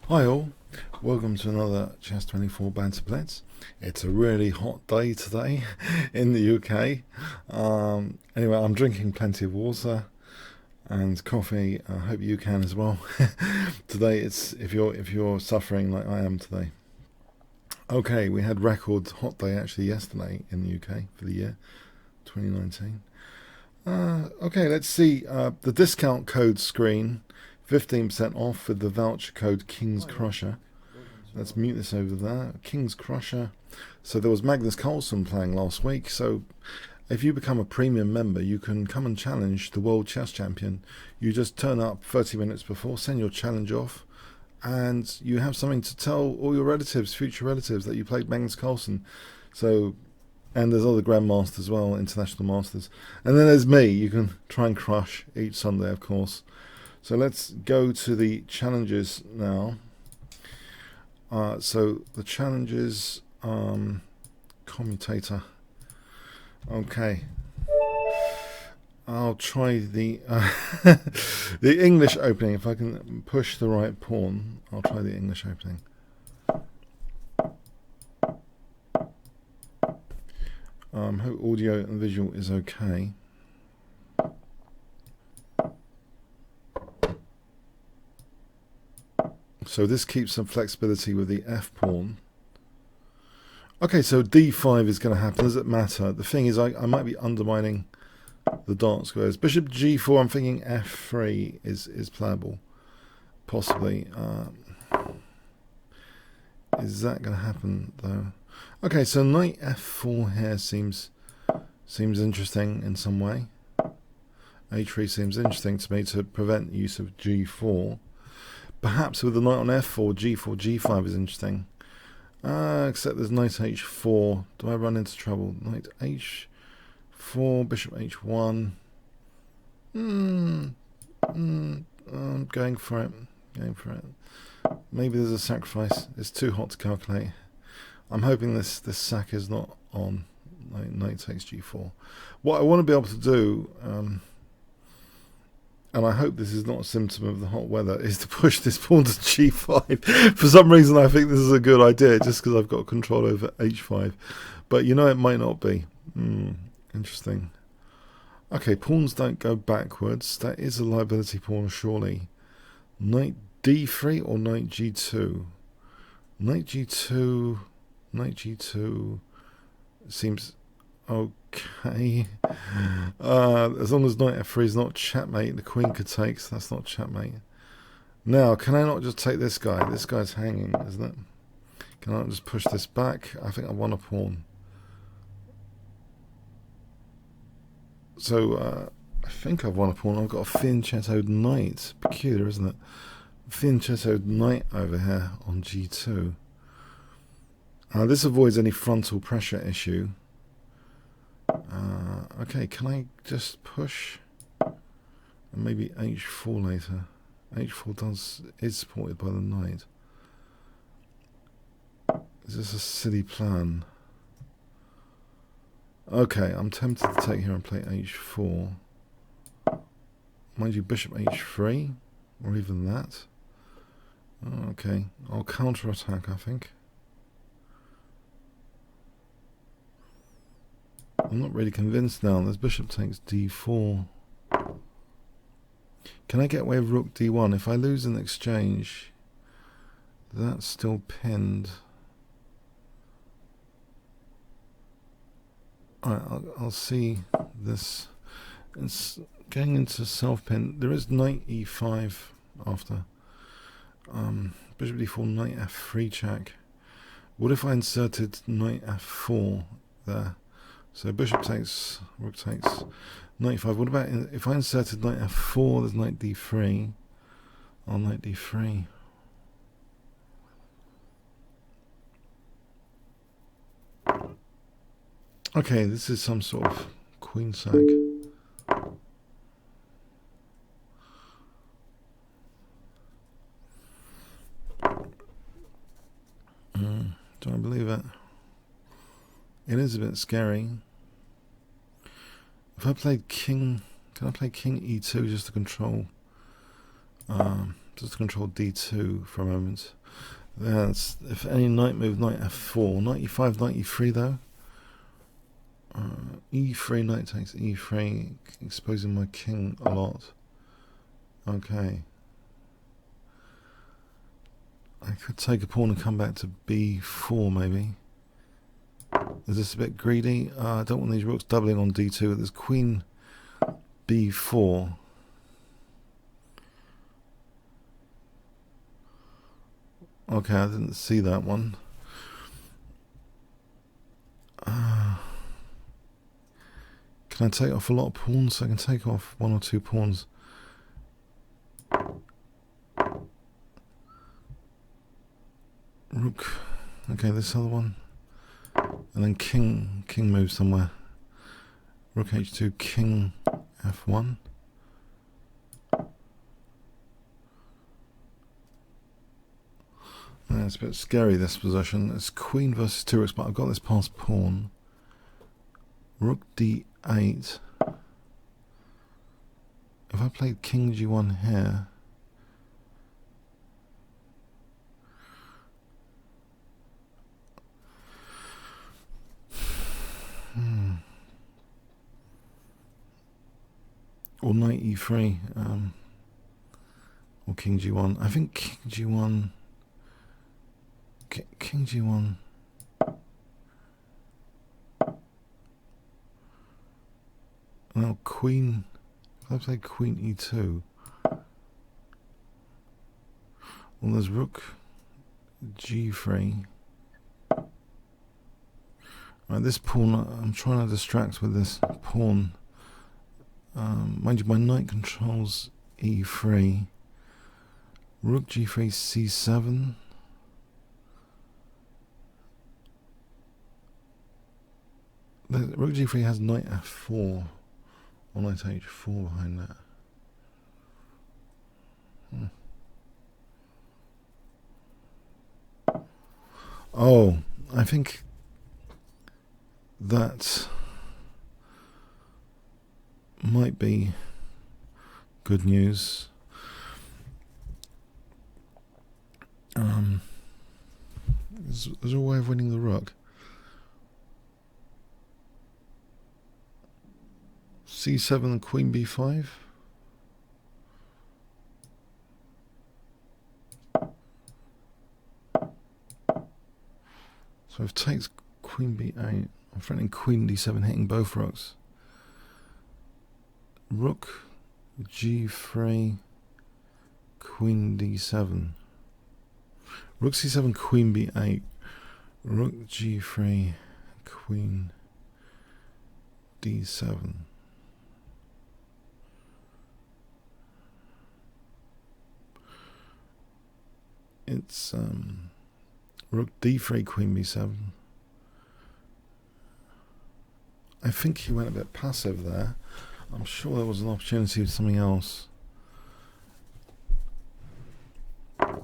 Hi all, welcome to another Chess 24 Banter Blitz. It's a really hot day today in the UK. Anyway, I'm drinking plenty of water and coffee. I hope you can as well. Today, it's if you're suffering like I am today. Okay, we had record hot day actually yesterday in the UK for the year 2019. Okay, let's see the discount code screen. 15% off with the voucher code Kingscrusher. Let's mute this over there. Kingscrusher. So there was Magnus Carlsen playing last week. So if you become a premium member, you can come and challenge the world chess champion. You just turn up 30 minutes before, send your challenge off, and you have something to tell all your relatives, future relatives, that you played Magnus Carlsen. So, and there's other grandmasters as well, international masters. And then there's me. You can try and crush each Sunday, of course. So let's go to the challenges now. So the challenges, commutator. Okay. I'll try the the English opening. If I can push the right pawn, I'll try the English opening. Hope audio and visual is okay. So this keeps some flexibility with the f pawn. Okay, so d5 is going to happen. Does it matter? The thing is, I might be undermining the dark squares. Bishop g4, I'm thinking f3 is playable. Possibly. Is that going to happen, though? Okay, so knight f4 here seems interesting in some way. a3 seems interesting to me to prevent use of g4. Perhaps with the knight on f4, g4, g5 is interesting. Except there's knight h4. Do I run into trouble? Knight h4, bishop h1. I'm going for it. Maybe there's a sacrifice. It's too hot to calculate. I'm hoping this sack is not on. Knight takes g4. What I want to be able to do, and I hope this is not a symptom of the hot weather, is to push this pawn to g5. For some reason I think this is a good idea, just because I've got control over h5. But you know, it might not be. Interesting. Okay, pawns don't go backwards. That is a liability pawn, surely. Knight d3 or knight g2? Knight g2 seems okay. As long as knight f3 is not checkmate, the queen could take, so that's not checkmate. Now, can I not just take this guy? This guy's hanging, isn't it? Can I not just push this back? I think I won a pawn. So, I think I've won a pawn. I've got a fianchettoed knight. Peculiar, isn't it? Fianchettoed knight over here on g2. This avoids any frontal pressure issue. Okay, can I just push? And maybe h4 later. h4 is supported by the knight. Is this a silly plan? Okay, I'm tempted to take here and play h4. Mind you, bishop h3, or even that. Okay, I'll counter-attack, I think. I'm not really convinced now. This bishop takes d4. Can I get away with rook d1? If I lose an exchange, that's still pinned. Alright, I'll see this. It's going into self-pin. There is knight e5 after. Bishop d4, knight f3 check. What if I inserted knight f4 there? So bishop takes, rook takes, knight e5. What about if I inserted knight f4, there's knight d3. I'll knight d3. Okay, this is some sort of queen sack. Do I believe it? It is a bit scary. If I played king, can I play king e2 just to control just control d2 for a moment. That's if any knight move, knight f4. Knight e5, knight e3 though. E3, knight takes e3, exposing my king a lot. Okay. I could take a pawn and come back to b4 maybe. Is this a bit greedy? I don't want these rooks doubling on d2. There's queen b4. Okay, I didn't see that one. Can I take off a lot of pawns? I can take off 1 or 2 pawns. Rook. Okay, this other one. And then king moves somewhere. Rook h2, king f1. It's a bit scary, this position. It's queen versus 2 rooks, but I've got this passed pawn. Rook d8. If I played king g1 here, or knight e3, or king g1. I think king g1. King g1. Now queen. If I play queen e2. Well, there's rook g3. Right, this pawn, I'm trying to distract with this pawn. Mind you, my knight controls e3. Rook g3, c7. Rook g3 has knight f4 or knight h4 behind that. Oh, I think that might be good news. There's a way of winning the rook. c7 and queen b5. So if takes queen b8, I'm threatening queen d7, hitting both rooks. Rook g3, queen d7. Rook c7, queen b8. Rook g3, queen d7. It's rook d3, queen b7. I think he went a bit passive there. I'm sure there was an opportunity with something else. Right,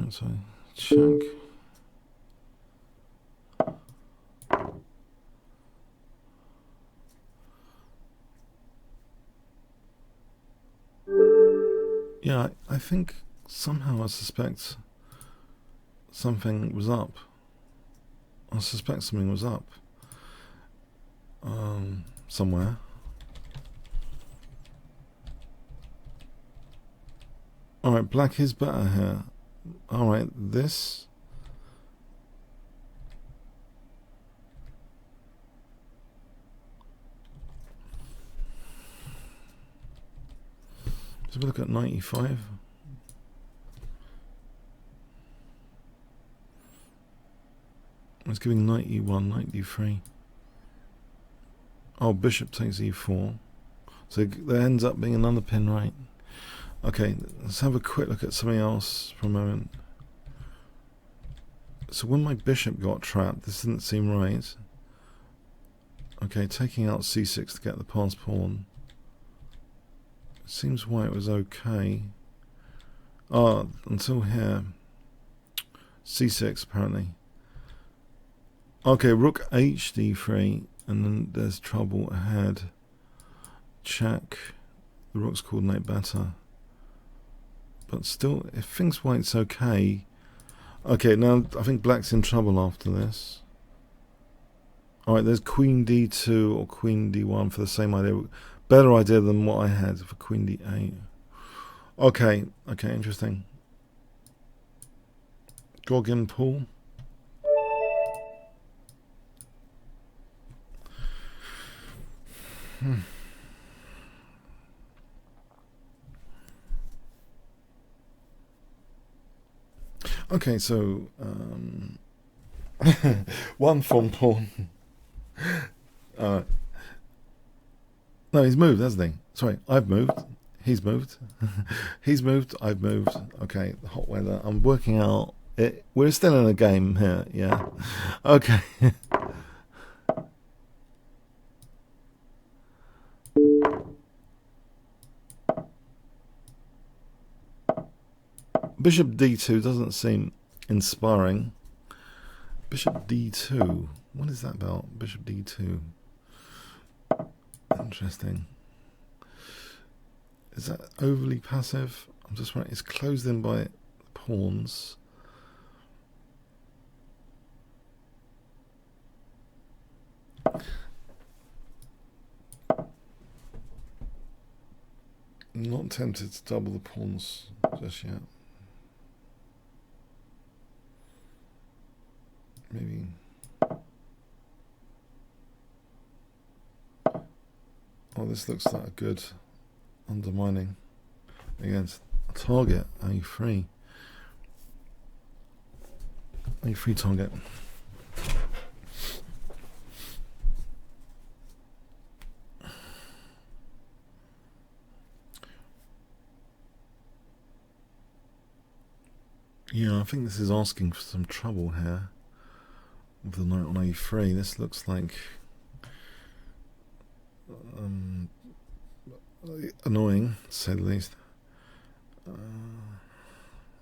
so check. Yeah, I think somehow I suspect something was up. I suspect something was up. Somewhere. Alright, black is better here. Alright, this. Let's have a look at 95. It's giving knight e1, knight d3. Oh, bishop takes e4. So there ends up being another pin right. Okay, let's have a quick look at something else for a moment. So when my bishop got trapped, this didn't seem right. Okay, taking out c6 to get the passed pawn. Seems why it was okay. Oh, until here. c6 apparently. Okay, rook h d3, and then there's trouble ahead. Check. The rook's coordinate better. But still, if things white's okay. Okay, now I think black's in trouble after this. Alright, there's queen d2 or queen d1 for the same idea. Better idea than what I had for queen d8. Okay, interesting. Gorgon pool. Okay, so one from pawn. No, he's moved, hasn't he? Sorry, I've moved. He's moved. He's moved. I've moved. Okay, the hot weather. I'm working out. We're still in a game here. Yeah. Okay. Bishop d2 doesn't seem inspiring. Bishop d2. What is that about? Bishop d2. Interesting. Is that overly passive? I'm just wondering. It's closed in by pawns. I'm not tempted to double the pawns just yet. Maybe. Oh, this looks like a good undermining against a target. A3. A3 target. Yeah, I think this is asking for some trouble here with the knight on a3. This looks like annoying, to say the least.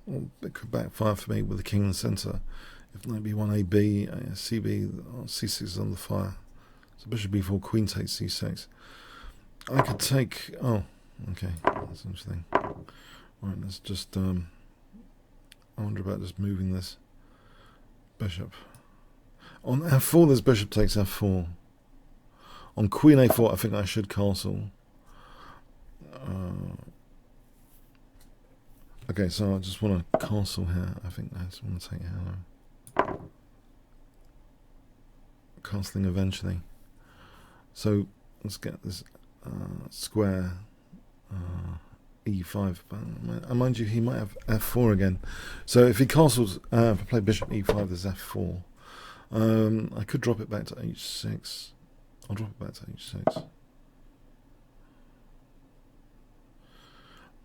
Well, it could backfire for me with the king in the centre. If knight b1, ab, cb, c6 is on the fire. So bishop b4, queen takes c6. I could take. Oh, okay, that's interesting. Right, let's just. I wonder about just moving this bishop. On f4, this bishop takes f4. On queen a4, I think I should castle. Okay, so I just want to castle here. I think I just want to take here. Castling eventually. So let's get this square e5. But mind you, he might have f4 again. So if he castles, if I play bishop e5, there's f4. I could drop it back to h6. I'll drop it back to h6.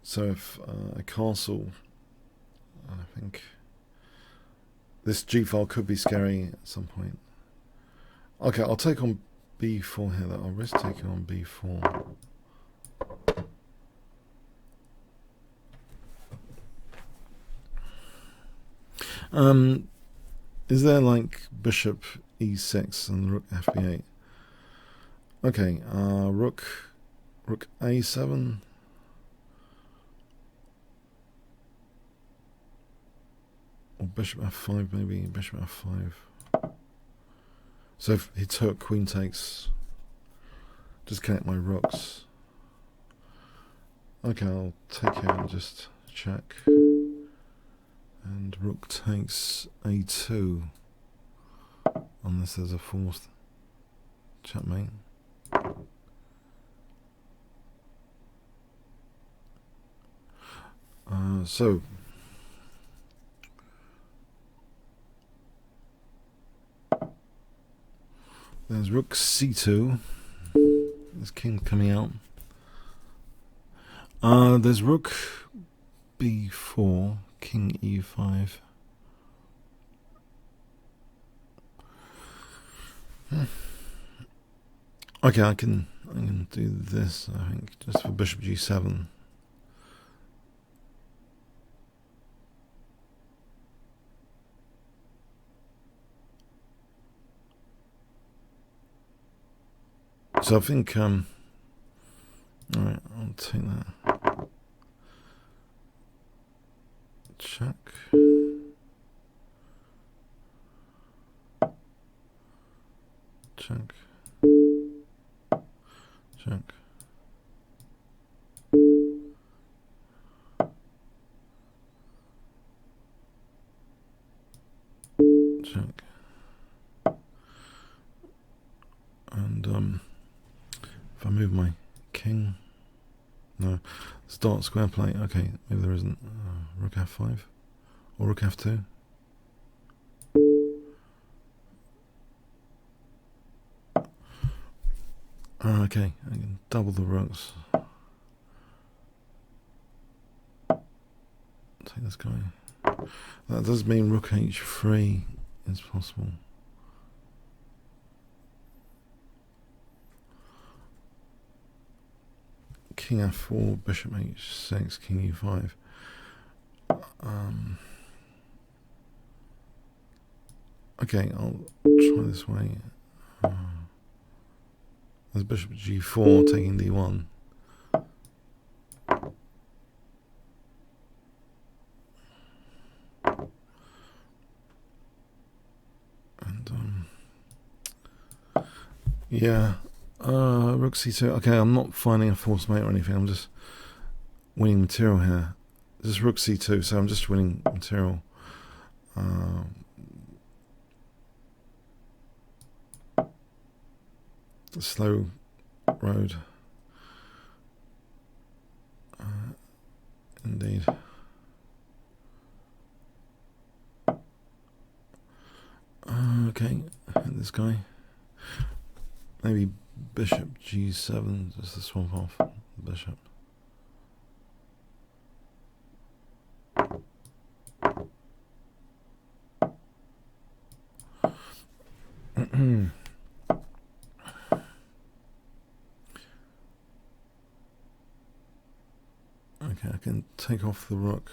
So if I castle, I think this g-file could be scary at some point. Okay, I'll take on b4 here. I'll risk taking on b4. Is there like bishop e6 and rook fb8? Okay, rook a7. Or bishop f5 maybe, bishop f5. So if he took, queen takes, just connect my rooks. Okay, I'll take here and just check. And rook takes a2. Unless there's a fourth checkmate. So there's rook c2. There's king coming out. There's rook b4, king e5. Okay, I can do this, I think, just for bishop g7. So I think, alright, I'll take that. check. Check. Check. Check. And if I move my king, no, start square play. Okay, maybe there isn't. Rook f5 or rook f2. Okay, I can double the rooks. Take this guy. That does mean rook h3 is possible. King f4, bishop h6, king e5. Okay, I'll try this way. There's bishop g4 taking d1. And yeah, rook c2. Okay, I'm not finding a false mate or anything. I'm just winning material here. This is rook c2, so I'm just winning material. Slow road. Indeed. Okay, hit this guy. Maybe bishop g7 just to swap off the bishop. Okay, I can take off the rook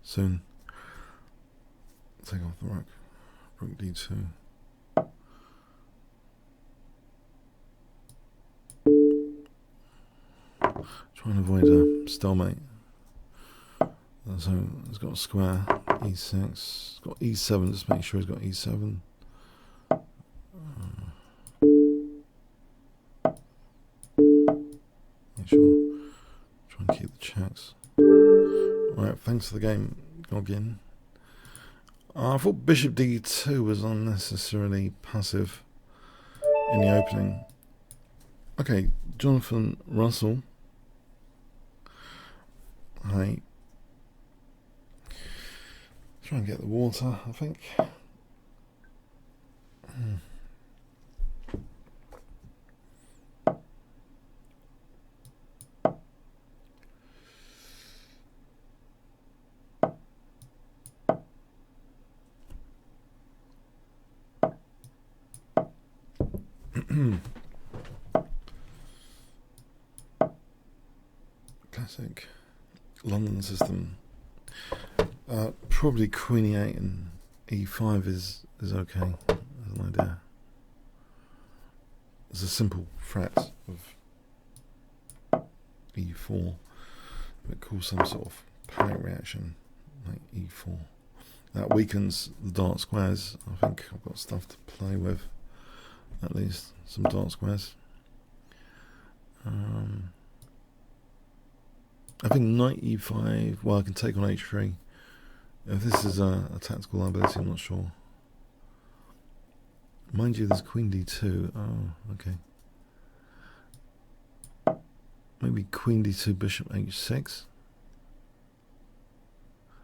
soon. Take off the rook. Rook d2. Try and avoid a stalemate. So it's got a square, e6. It's got e7, just make sure he's got e7. Make sure. Try and keep the checks. Alright, thanks for the game, Goggin. I thought bishop d2 was unnecessarily passive in the opening. Okay, Jonathan Russell. Hi. Try and get the water, I think. Classic London system. Probably queen e8 and e5 is okay as an idea. There's a simple threat of e4 that cause some sort of panic reaction like e4. That weakens the dark squares. I think I've got stuff to play with, at least some dark squares. I think knight e5, well I can take on h3. If this is a tactical liability, I'm not sure. Mind you, there's queen d2. Oh, okay. Maybe queen d2, bishop h6.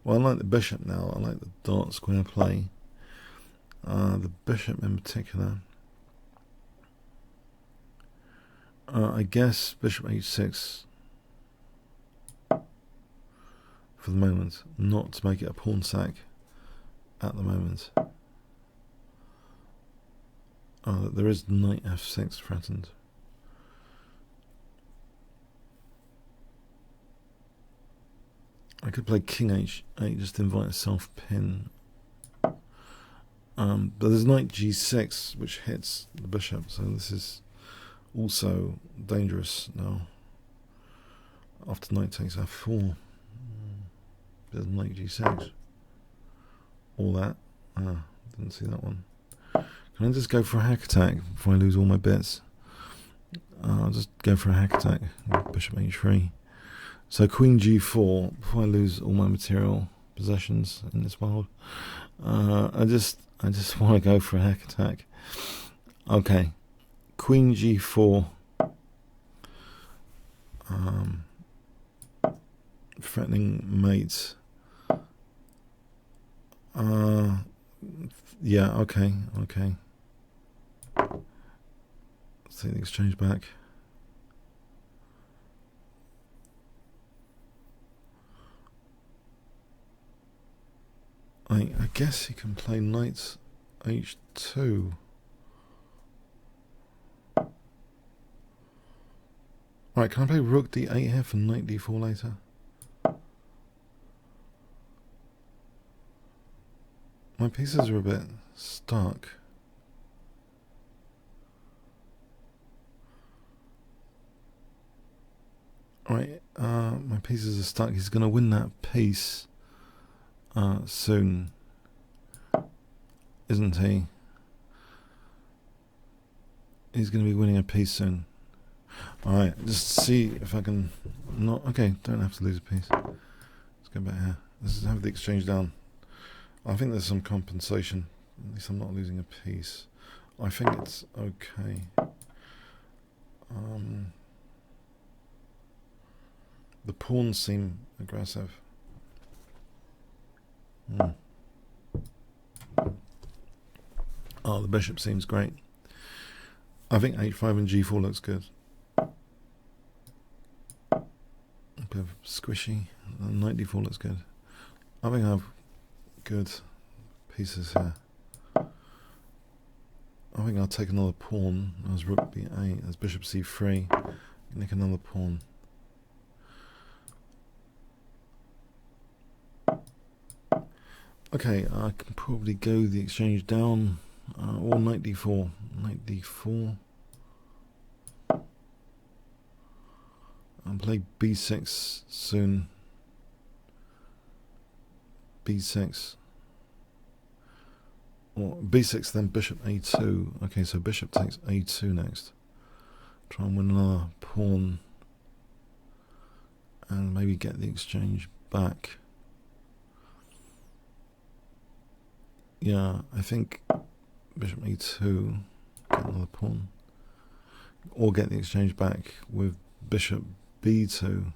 Well, I like the bishop now. I like the dark square play. The bishop in particular. I guess bishop h6 for the moment, not to make it a pawn sack at the moment. There is knight f6 threatened. I could play king h8 just to invite a self pin. But there's knight g6 which hits the bishop, so this is also dangerous now. After knight takes f4. There's knight g6. All that. Didn't see that one. Can I just go for a hack attack before I lose all my bits? I'll just go for a hack attack. Bishop h3. So queen g4 before I lose all my material possessions in this world. I just want to go for a hack attack. Okay, queen g4. Threatening mate. Yeah. Okay. Let's take the exchange back. I guess he can play knight h2. Right, can I play rook d8 here for knight d4 later? My pieces are a bit stuck. Right, my pieces are stuck. He's going to win that piece soon, isn't he? He's going to be winning a piece soon. Alright, just see if I can not... Okay, don't have to lose a piece. Let's go back here. Let's have the exchange down. I think there's some compensation. At least I'm not losing a piece. I think it's okay. The pawns seem aggressive. Oh, the bishop seems great. I think h5 and g4 looks good. A bit of squishy. Knight d4 looks good. I think I have good pieces here. I think I'll take another pawn. As rook b8, as bishop c3. Nick another pawn. Okay, I can probably go the exchange down, or knight d4. Knight d4. I'll play b6 soon. b6. Or b6, then bishop a2. Okay, so bishop takes a2 next. Try and win another pawn. And maybe get the exchange back. Yeah, I think bishop e2, get another pawn, or get the exchange back with bishop b2.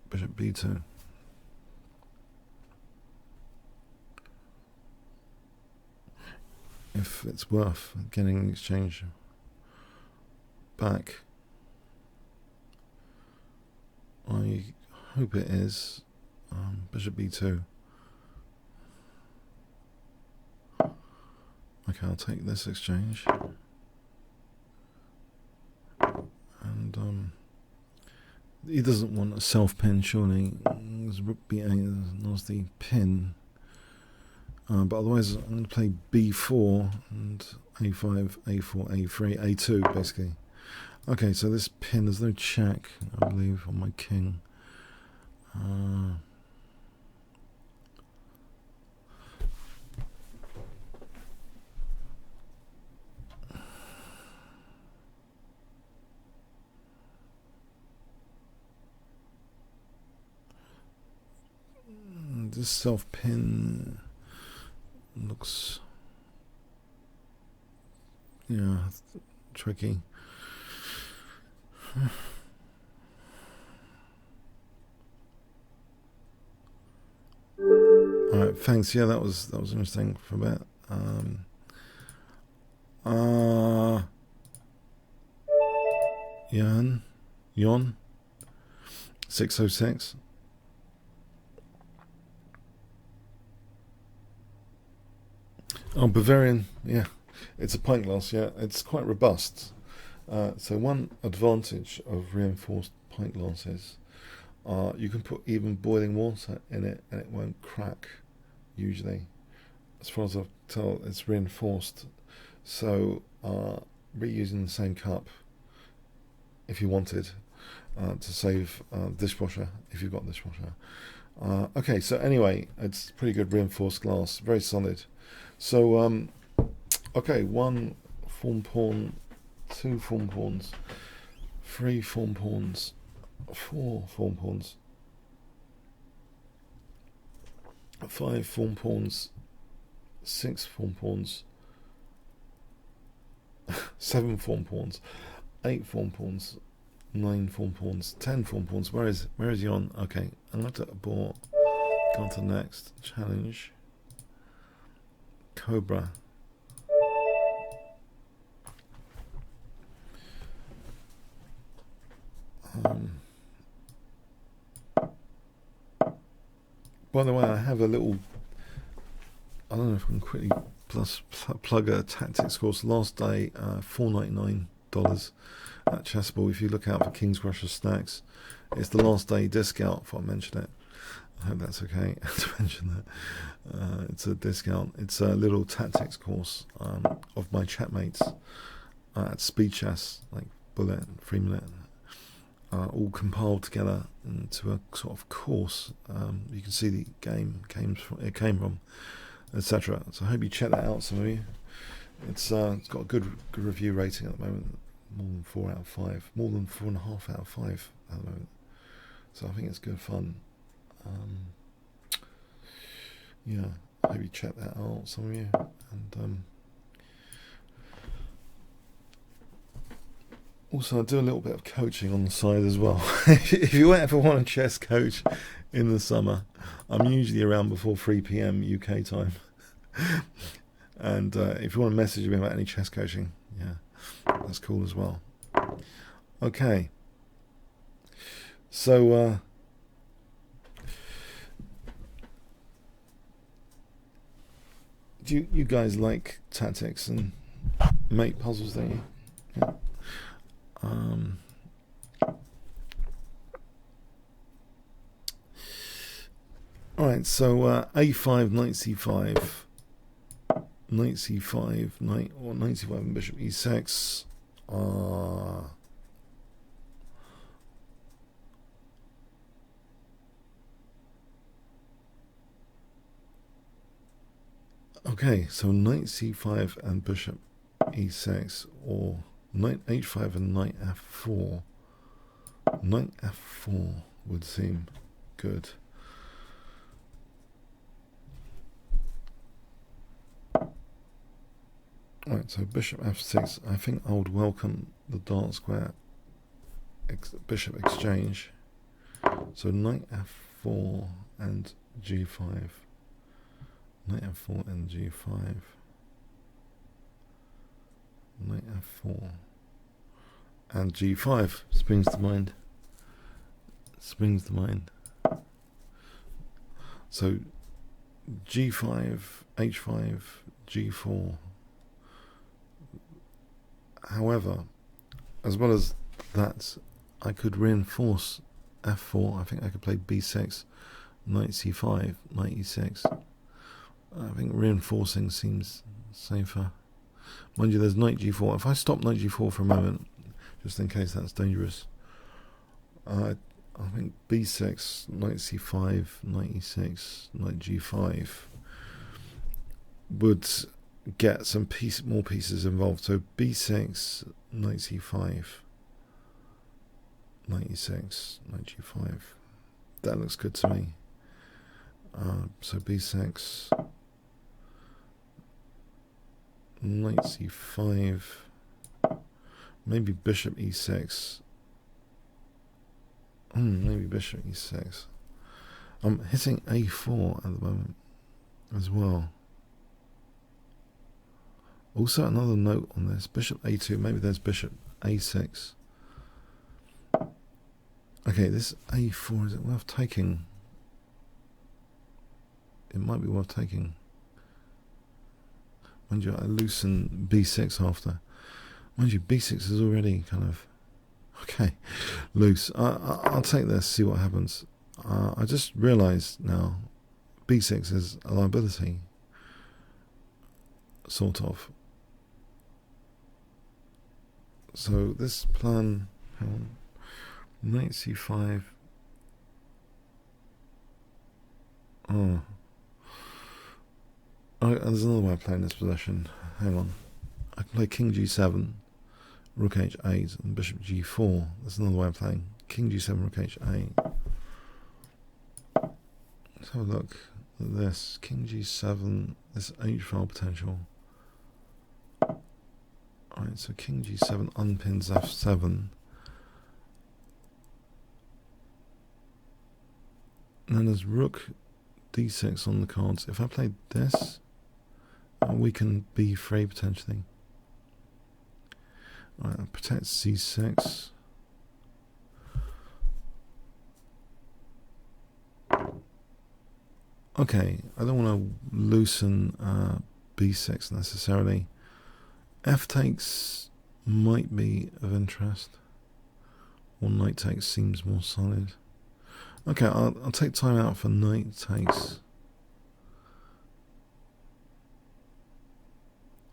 Bishop b2. If it's worth getting the exchange back. I hope it is. Bishop b2. Okay, I'll take this exchange. And he doesn't want a self-pin, surely. There's rook b8, there's the pin. But otherwise, I'm going to play b4 and a5, a4, a3, a2, basically. Okay, so this pin, there's no check, I believe, on my king. This self-pin looks, yeah, tricky. Alright, thanks. Yeah, that was interesting for a bit. Yon 606. Oh, Bavarian, yeah, it's a pint glass. Yeah, it's quite robust. So one advantage of reinforced pint glasses, you can put even boiling water in it and it won't crack. Usually, as far as I've told, it's reinforced. So reusing the same cup, if you wanted, to save dishwasher if you've got dishwasher. Okay, so anyway, it's pretty good reinforced glass, very solid. So okay, 1 form pawn, 2 form pawns, 3 form pawns, 4 form pawns, 5 form pawns, 6 form pawns, 7 form pawns, 8 form pawns, 9 form pawns, 10 form pawns. Where is he on? Okay, I'm going to abort. Go on to the next challenge. Cobra. By the way, I have a little. I don't know if I can quickly plug a tactics course. Last day, $4.99 at Chessable. If you look out for Kingscrusher snacks, it's the last day discount. If I mention it, I hope that's okay to mention that. It's a discount. It's a little tactics course of my chatmates at Speed Chess, like Bullet, 3 Minute, all compiled together into a sort of course. You can see the game came from, etc. So I hope you check that out, some of you. It's got a good review rating at the moment, more than 4 out of 5, more than 4.5 out of 5 at the moment. So I think it's good fun. Yeah, I hope you check that out, some of you. And also, I do a little bit of coaching on the side as well. If you ever want a chess coach in the summer, I'm usually around before 3 p.m. UK time. And if you want to message me about any chess coaching, yeah, that's cool as well. Okay. So, do you guys like tactics and make puzzles, don't you? Yeah. Alright, so a5, knight c5, knight c5, knight c5 and bishop e6. Okay, so knight c5 and bishop e6, or knight h5 and knight f4. Knight f4 would seem good. Right, so bishop f6. I think I would welcome the dark square bishop exchange. So knight f4 and g5. Knight f4 and g5. Knight f4 and g5 springs to mind. So g5, h5, g4. However, as well as that, I could reinforce f4. I think I could play b6, knight c5, knight e6. I think reinforcing seems safer. Mind you, there's knight g4. If I stop knight g4 for a moment, just in case that's dangerous, I think b6, knight c5, knight e6, knight g5 would get some more pieces involved. So b6, knight c5, knight e6, knight g5. That looks good to me. So b6, knight c5, maybe bishop e6. Maybe bishop e6. I'm hitting a4 at the moment as well. Also, another note on this, bishop a2, maybe there's bishop a6. Okay, this a4, is it worth taking? It might be worth taking. Mind you, I loosen b6 after. Mind you, b6 is already kind of, okay, loose. I'll take this, see what happens. I just realised now, b6 is a liability, sort of. So this plan, hang on, Knight c5. Oh. Oh, there's another way of playing this position. Hang on. I can play king g7, rook h8, and bishop g4. That's another way of playing. King g7, rook h8. Let's have a look at this. King g7, this h-file potential. Alright, so king g7 unpins f7. And then there's rook d6 on the cards. If I played this, we can b3 potentially. Alright, I'll protect c6. Okay, I don't want to loosen b6 necessarily. F takes might be of interest. Or knight takes seems more solid. Okay, I'll take time out for knight takes.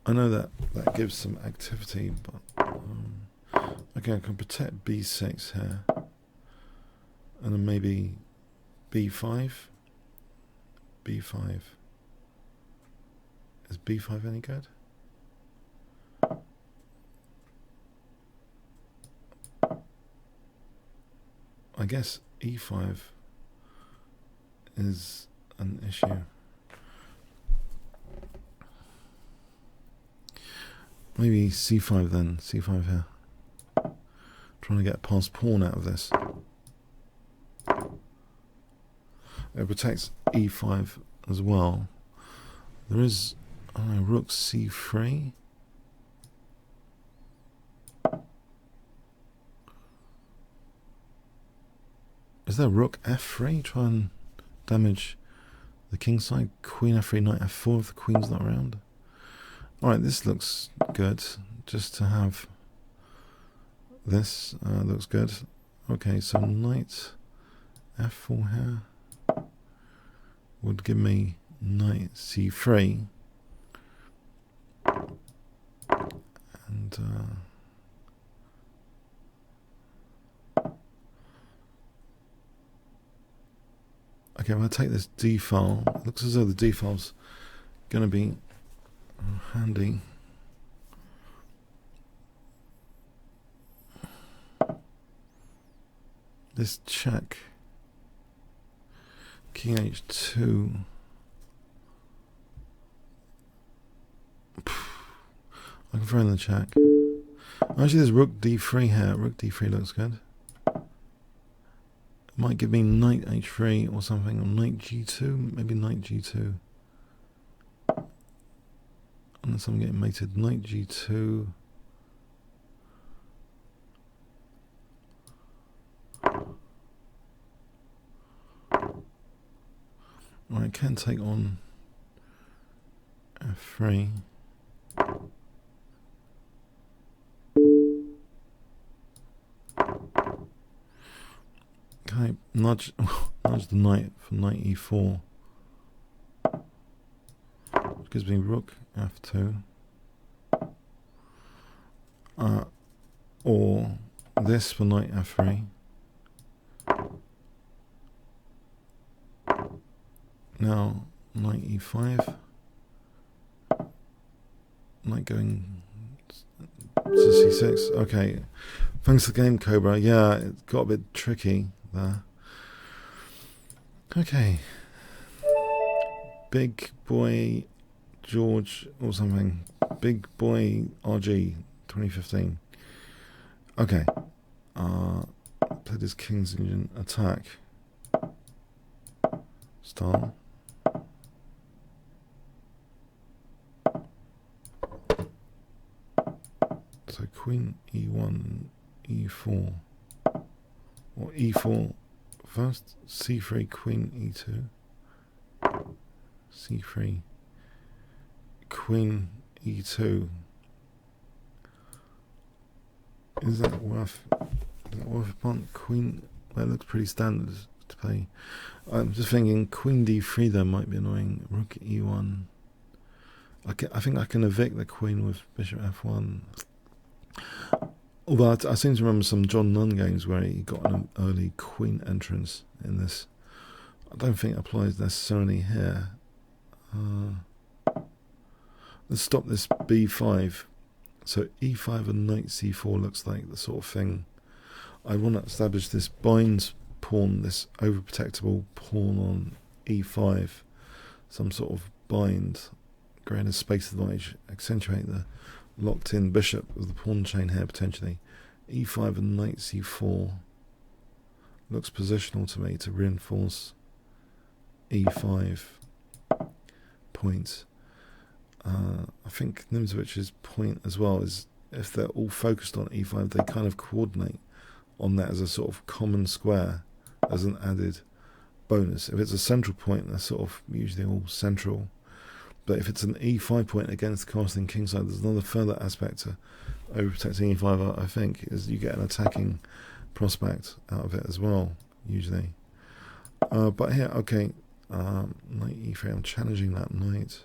I know that gives some activity, but okay, I can protect b6 here, and then maybe b5. b5. Is b5 any good? I guess e5 is an issue. Maybe c5 then, c5 here. Trying to get past pawn out of this. It protects e5 as well. There is rook c3. Is there rook f3? Try and damage the king side. Queen f3, knight f4 if the queen's not around. Alright, this looks good. Just to have this looks good. Okay, so knight f4 here would give me knight c3. And okay, I'm going to take this d file. It looks as though the d file's going to be handy. This check. King h2. I can throw in the check. Actually, there's rook d3 here. Rook d3 looks good. It might give me knight h3 or something, or knight g2. Maybe knight g2. Unless I'm getting mated. Knight g2. I can take on f3. Okay, nudge the knight for knight e4. Which gives me rook f2. Or this for knight f3. Now, knight e5. Knight going to c6. Okay. Thanks for the game, Cobra. Yeah, it got a bit tricky there. Okay. Big Boy George or something. Big Boy RG 2015. Okay. Played his King's Engine attack style. So Queen e1, e4, or e4 first, c3, Queen e2, c3, Queen e2. Is that worth a punt? Queen, that looks pretty standard to play. I'm just thinking Queen d3 though might be annoying. Rook e1. I think I can evict the Queen with Bishop f1. Although I seem to remember some John Nunn games where he got an early queen entrance in this. I don't think it applies necessarily here. Let's stop this b5. So e5 and knight c4 looks like the sort of thing I want to establish. This binds pawn, this overprotectable pawn on e5, some sort of bind, create a space advantage, accentuate the locked in bishop of the pawn chain here potentially. e5 and knight c4 looks positional to me to reinforce e5 points. I think Nimzovich's point as well is if they're all focused on e5, they kind of coordinate on that as a sort of common square, as an added bonus. If it's a central point, they're sort of usually all central. But if it's an e5 point against the castling kingside, there's another further aspect to overprotecting e5, I think, is you get an attacking prospect out of it as well, usually. But here, okay, knight e3, I'm challenging that knight.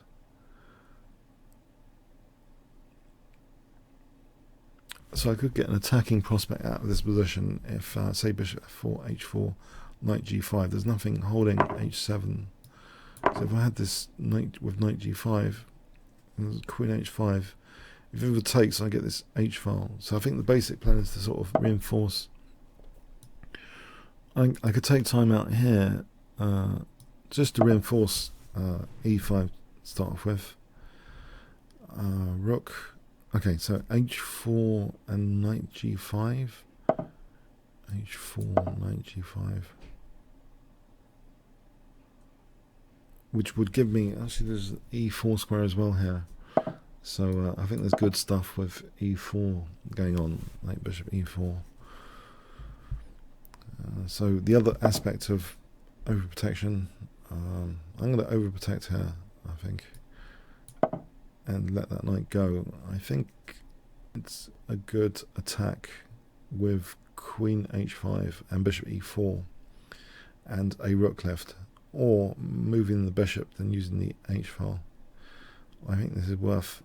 So I could get an attacking prospect out of this position if, say, bishop f4, h4, knight g5. There's nothing holding h7. So if I had this knight with knight g5, and queen h5, if it overtakes, I get this h file. So I think the basic plan is to sort of reinforce. I could take time out here just to reinforce e5 to start off with. Rook. Okay, so h4 and knight g5. h4, knight g5. Which would give me, actually there's e4 square as well here. So I think there's good stuff with e4 going on, like bishop e4. So the other aspect of overprotection, I'm going to overprotect here, I think, and let that knight go. I think it's a good attack with queen h5 and bishop e4 and a rook left, or moving the bishop then using the h file. I think this is worth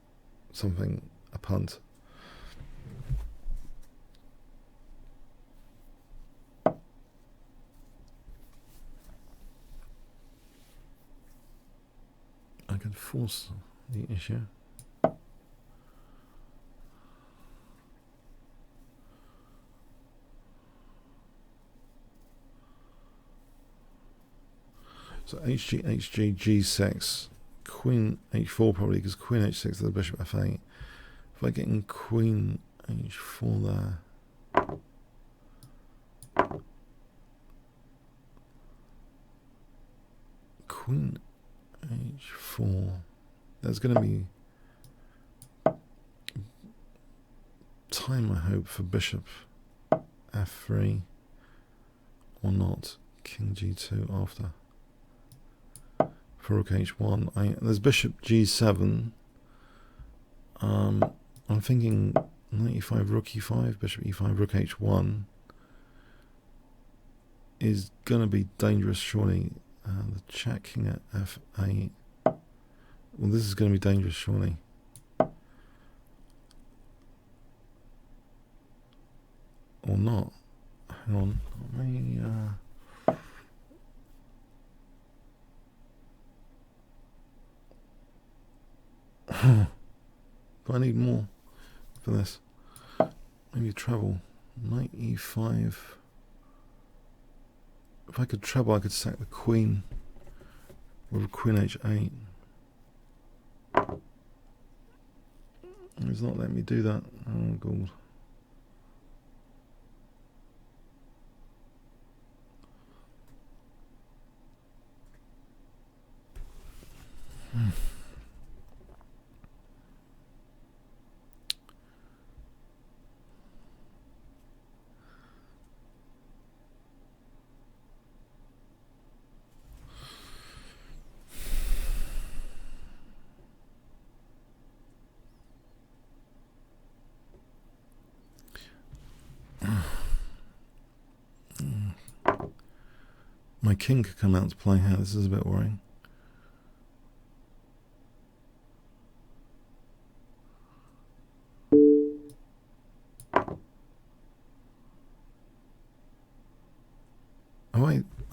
something, a punt. I can force the issue. So hg, hg, g6, queen h4 probably, because queen h6 to the bishop f8. If I get in queen h4 there, queen h4, there's going to be time, I hope, for bishop f3 or not, king g2 after. For rook h1, there's bishop g7. I'm thinking knight e5, rook e5, bishop e5, rook h1 is going to be dangerous, surely. The check king at f8. Well, this is going to be dangerous, surely. Or not. Hang on. Let me, do I need more for this? Maybe treble. Knight e5. If I could treble, I could sack the queen with queen h8. It's not letting me do that. Oh, God. My king could come out to play here. This is a bit worrying.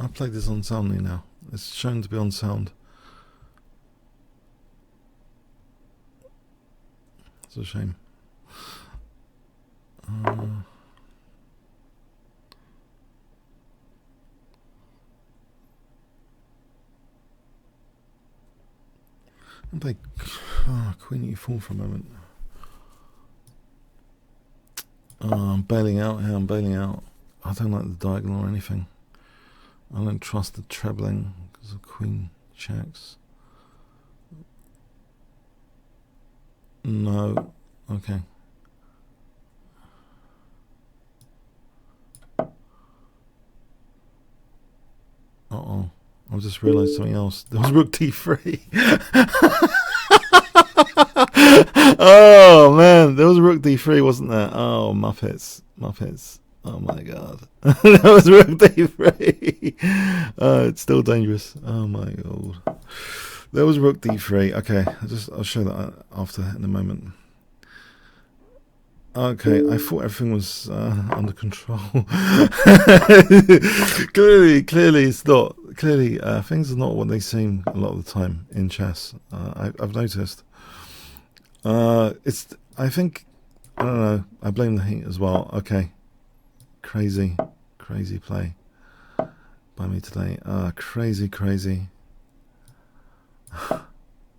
I played this on soundly now. It's shown to be on sound. It's a shame. I'll play Queen E4 for a moment. I'm bailing out here, I'm bailing out. I don't like the diagonal or anything. I don't trust the trebling because of Queen checks. No. Okay. Uh-oh. I just realised something else. There was Rook D3. Oh, man. There was Rook D3, wasn't there? Oh, Muppets. Muppets. Oh, my God. That was Rook D3. It's still dangerous. Oh, my God. There was Rook D3. Okay. I'll show that after in a moment. Okay, I thought everything was under control. Clearly it's not. Clearly, things are not what they seem a lot of the time in chess. I've noticed. I think, I don't know. I blame the heat as well. Okay, crazy play by me today. Crazy.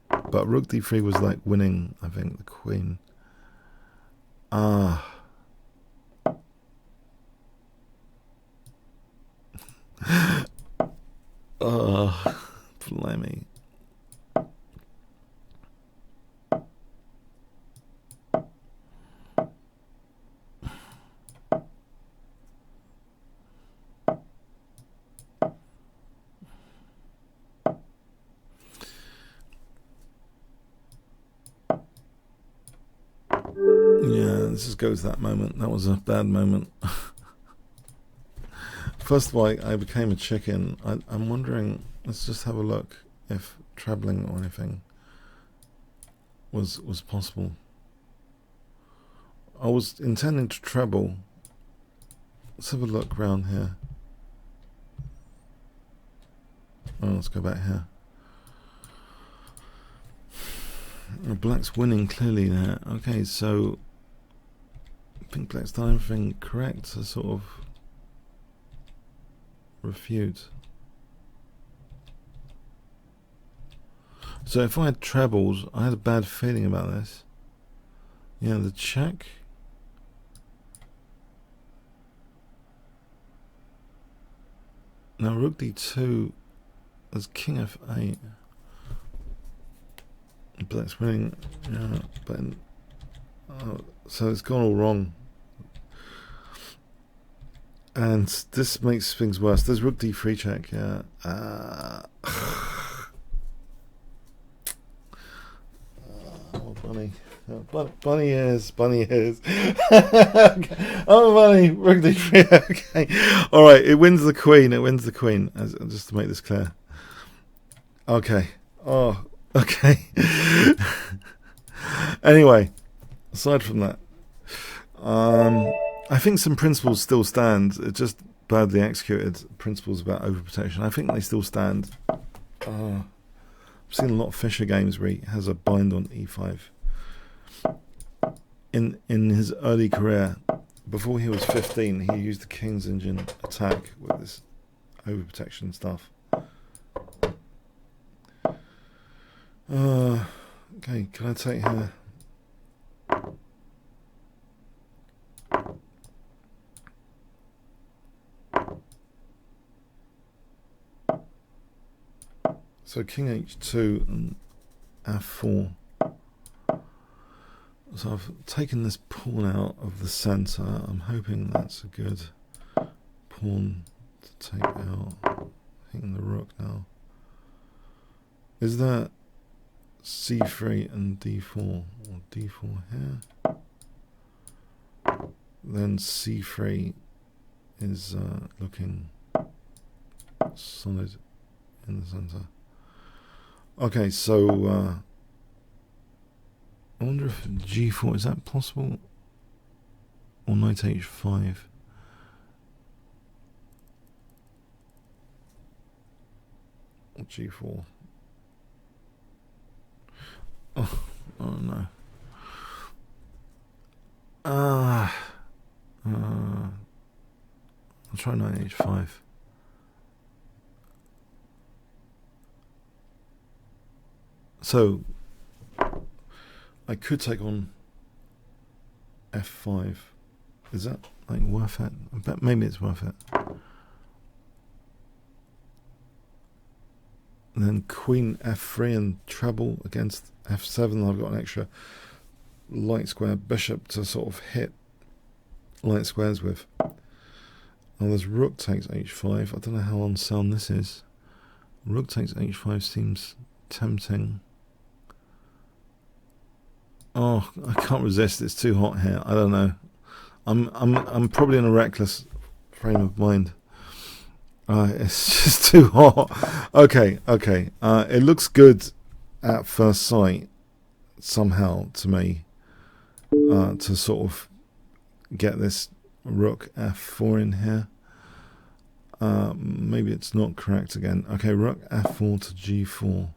But Rook D3 was like winning. I think the Queen. Blimey. Yeah, this just goes to that moment. That was a bad moment. First of all, I became a chicken. I'm wondering, let's just have a look if trebling or anything was possible. I was intending to treble. Let's have a look around here. Oh, let's go back here. Black's winning clearly there. Okay, so I think Black's done everything correct to sort of refute. So if I had trebles, I had a bad feeling about this. Yeah, the check. Now Rook D2 as King F8. Black's winning, yeah, but so it's gone all wrong, and this makes things worse. There's Rook D3 check, yeah. Oh, bunny ears. Oh, bunny, Rook D3. Okay, all right. It wins the Queen. Just to make this clear. Okay. Oh. Okay. Anyway, aside from that, I think some principles still stand. It's just badly executed principles about overprotection. I think they still stand. I've seen a lot of Fischer games where he has a bind on e5. In his early career, before he was 15, he used the King's Engine attack with this overprotection stuff. Okay, can I take her? So King H2 and F4. So I've taken this pawn out of the center. I'm hoping that's a good pawn to take out. Hitting the rook now. Is that C3 and D4, or D4 here? Then C3 is looking solid in the center. Okay, so I wonder if G4, is that possible? Or knight H5? g4. Oh no. I'll try knight h5. So I could take on f5. Is that like worth it? I bet maybe it's worth it. And then queen f3 and treble against f7. I've got an extra light square bishop to sort of hit light squares with. Oh, there's rook takes h5. I don't know how unsound this is. Rook takes h5 seems tempting. Oh, I can't resist. It's too hot here. I don't know. I'm probably in a reckless frame of mind. It's just too hot. Okay. It looks good at first sight somehow to me, to sort of get this rook f4 in here. Maybe it's not correct again. Okay, rook f4 to g4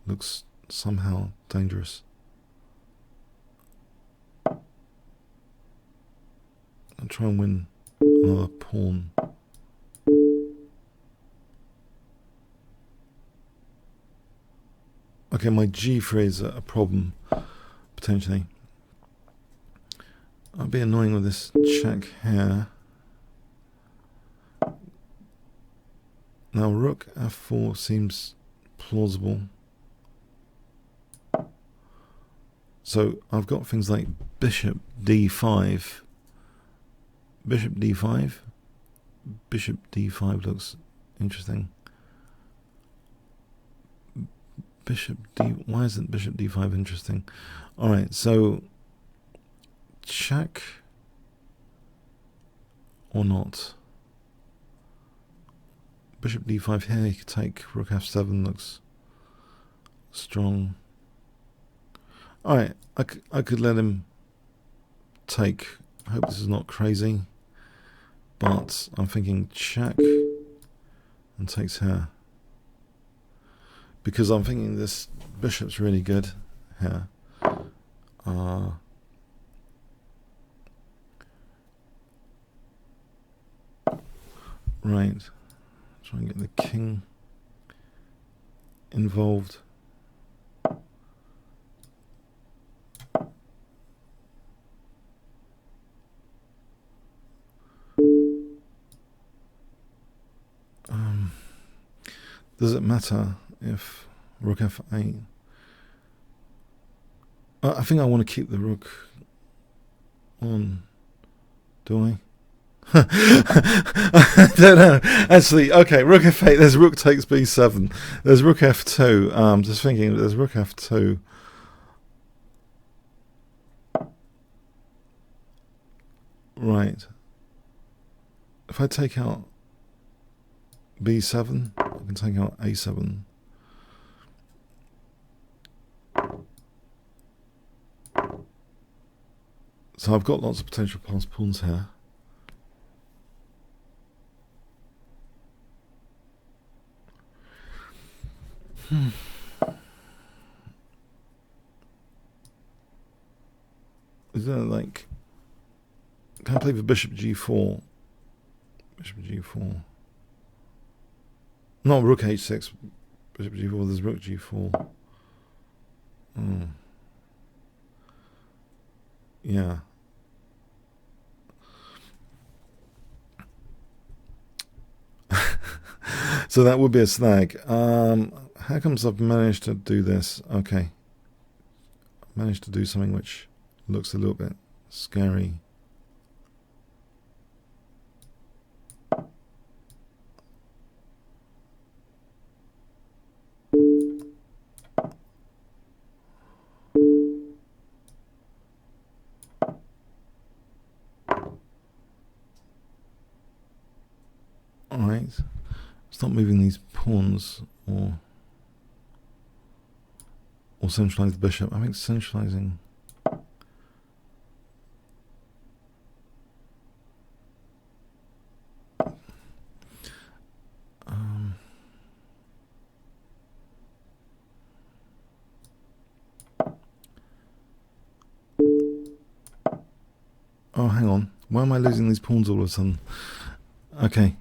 looks somehow dangerous. I'll try and win another pawn. Okay, my g3 is a problem, potentially. I'll be annoying with this check here. Now rook f4 seems plausible. So I've got things like bishop d5. Bishop d5. Bishop d5 looks interesting. Bishop d. Why isn't bishop d5 interesting? All right, so check or not. Bishop d5 here. You could take rook f7. Looks strong. All right, I could let him take. I hope this is not crazy, but I'm thinking check and takes here. Because I'm thinking this bishop's really good here. Right. Try and get the king involved. Does it matter if rook f8? I think I want to keep the rook on. Do I? I don't know. Actually, okay, rook f8. There's rook takes b7. There's rook f2. Just thinking, there's rook f2. Right. If I take out b7, I can take out a7. So I've got lots of potential passed pawns here. Is there like, can I play for bishop g4? Bishop g4. Not rook h6. Bishop g4. There's rook g4. Yeah. So that would be a snag. How comes I've managed to do this? Okay. I've managed to do something which looks a little bit scary. Alright. Stop moving these pawns or centralize the bishop. I think centralizing. Oh, hang on. Why am I losing these pawns all of a sudden? Okay.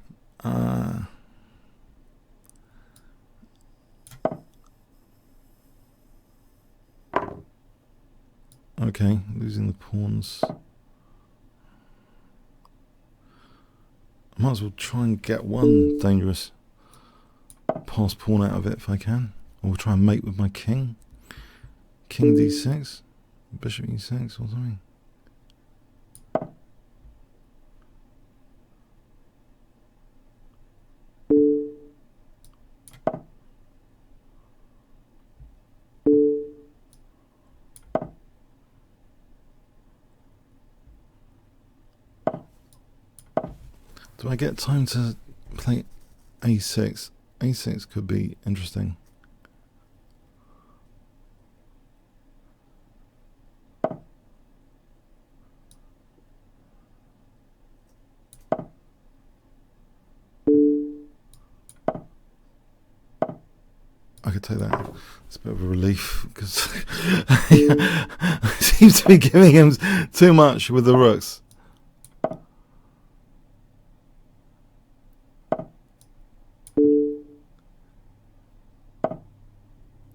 Okay, losing the pawns. I might as well try and get one dangerous pass pawn out of it if I can. Or try and mate with my king. King d6. Bishop e6 or something. Do I get time to play a6? a6 could be interesting. I could take that. It's a bit of a relief because I seem to be giving him too much with the rooks.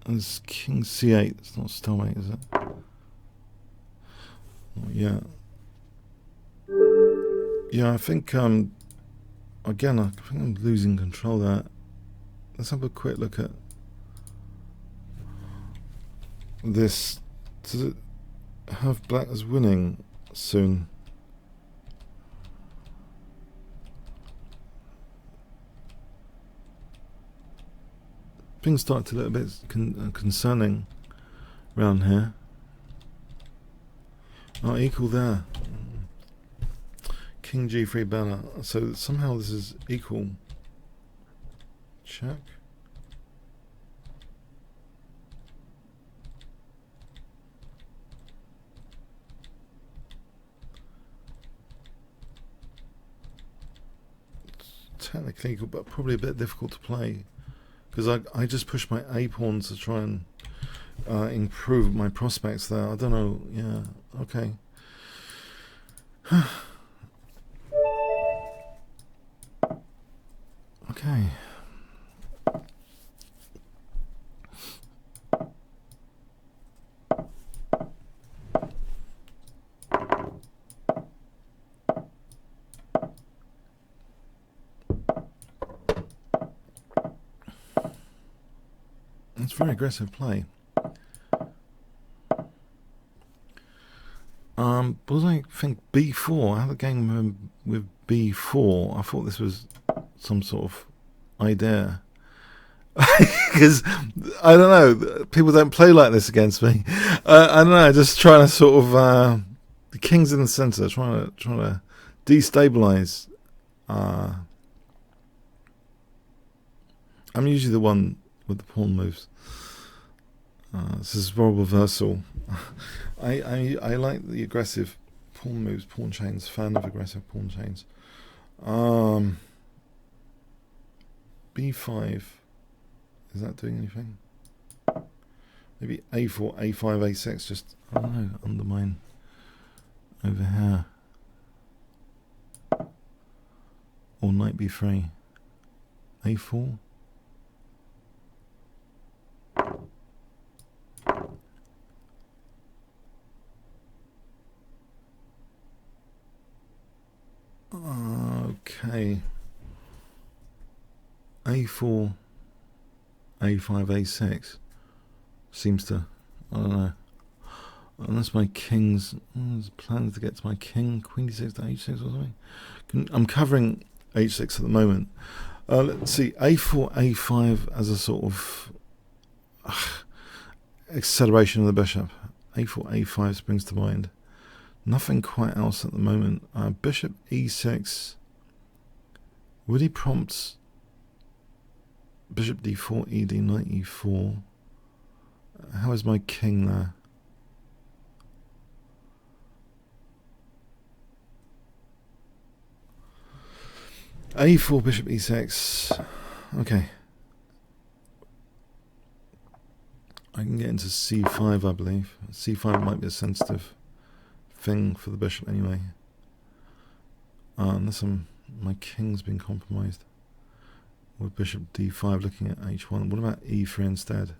There's king c8. It's not stalemate, is it? Not yet. Yeah, I think again, I think I'm losing control there. Let's have a quick look at this. Does it have black as winning soon? Things start to look a bit concerning around here. Oh, equal there. King g3 banner. So somehow this is equal. Check. Technically equal, but probably a bit difficult to play because I just pushed my a pawn to try and improve my prospects there. I don't know. Yeah. Okay. Okay. It's very aggressive play. Was I think b4? I had a game with b4. I thought this was some sort of idea. Because I don't know, people don't play like this against me. I don't know, just trying to sort of the king's in the center, trying to destabilize. I'm usually the one with the pawn moves. This is role reversal. I like the aggressive pawn moves, pawn chains. Fan of aggressive pawn chains. b5. Is that doing anything? Maybe a4, a5, a6. Just I don't know. Undermine over here. Or knight b3. a4. Okay. a4, a5, a6 seems to, I don't know, unless my king's, there's plans to get to my king, queen d6 to h6 or something. I'm covering h6 at the moment. Let's see, a4, a5 as a sort of acceleration of the bishop. a4, a5 springs to mind. Nothing quite else at the moment. Bishop e6. Would he prompt bishop d4, ed, knight e4? How is my king there? a4, bishop e6. Okay. I can get into c5, I believe. c5 might be a sensitive thing for the bishop anyway. Unless my king's been compromised. With bishop d5 looking at h1. What about e3 instead?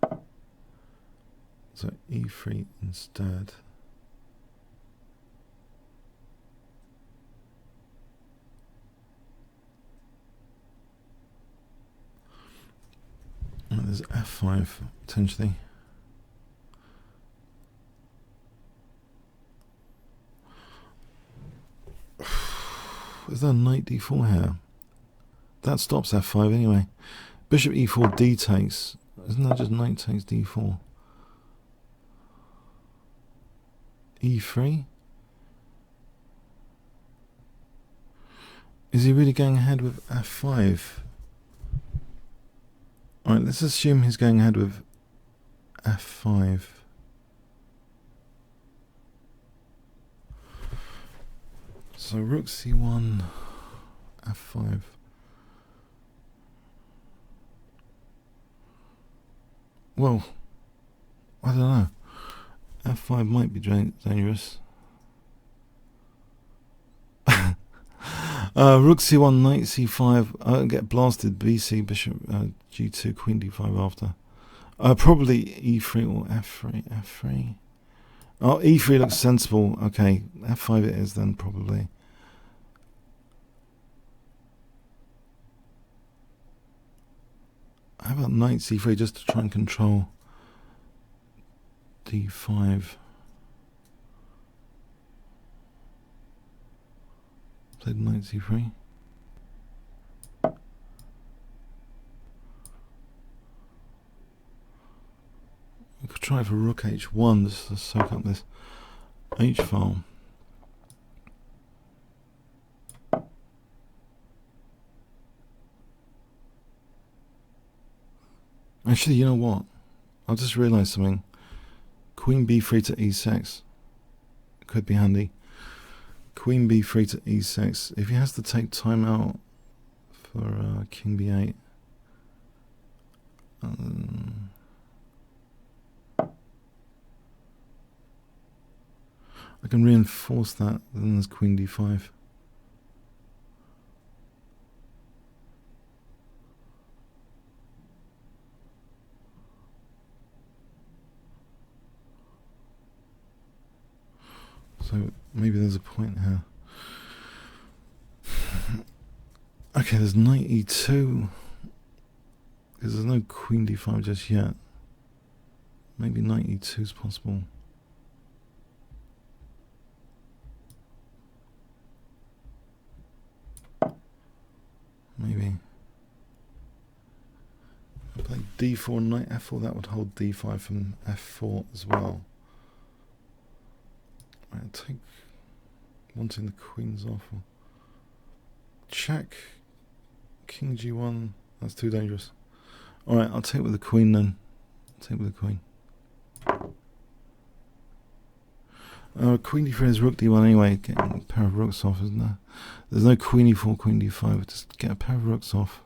So e3 instead. There's f5 potentially. Is there knight d4 here? That stops f5 anyway. Bishop e4 d takes. Isn't that just knight takes d4? e3? Is he really going ahead with f5? Alright, let's assume he's going ahead with f5. So rook c1, f5. Well, I don't know. f5 might be dangerous. Rook c1, knight c5. Get blasted. bc, bishop g2, queen d5 after. Probably e3 or f3. f3. Oh, e3 looks sensible. Okay, f5 it is then probably. How about knight c3 just to try and control d5? Played knight c3. We could try for rook h1 just to soak up this h file. Actually, you know what? I just realised something. Queen b3 to e6 could be handy. Queen b3 to e6. If he has to take time out for king b8, I can reinforce that. Then there's queen d5. So maybe there's a point here. Okay, there's knight e2. Because there's no queen d5 just yet. Maybe knight e2 is possible. Maybe. Play d4, knight f4. That would hold d5 from f4 as well. I'll take wanting the queens off. Check. King g1. That's too dangerous. Alright, I'll take with the queen then. I'll take with the queen. Queen d3 is rook d1 anyway. Getting a pair of rooks off, isn't there? There's no queen e4, queen d5. Just get a pair of rooks off.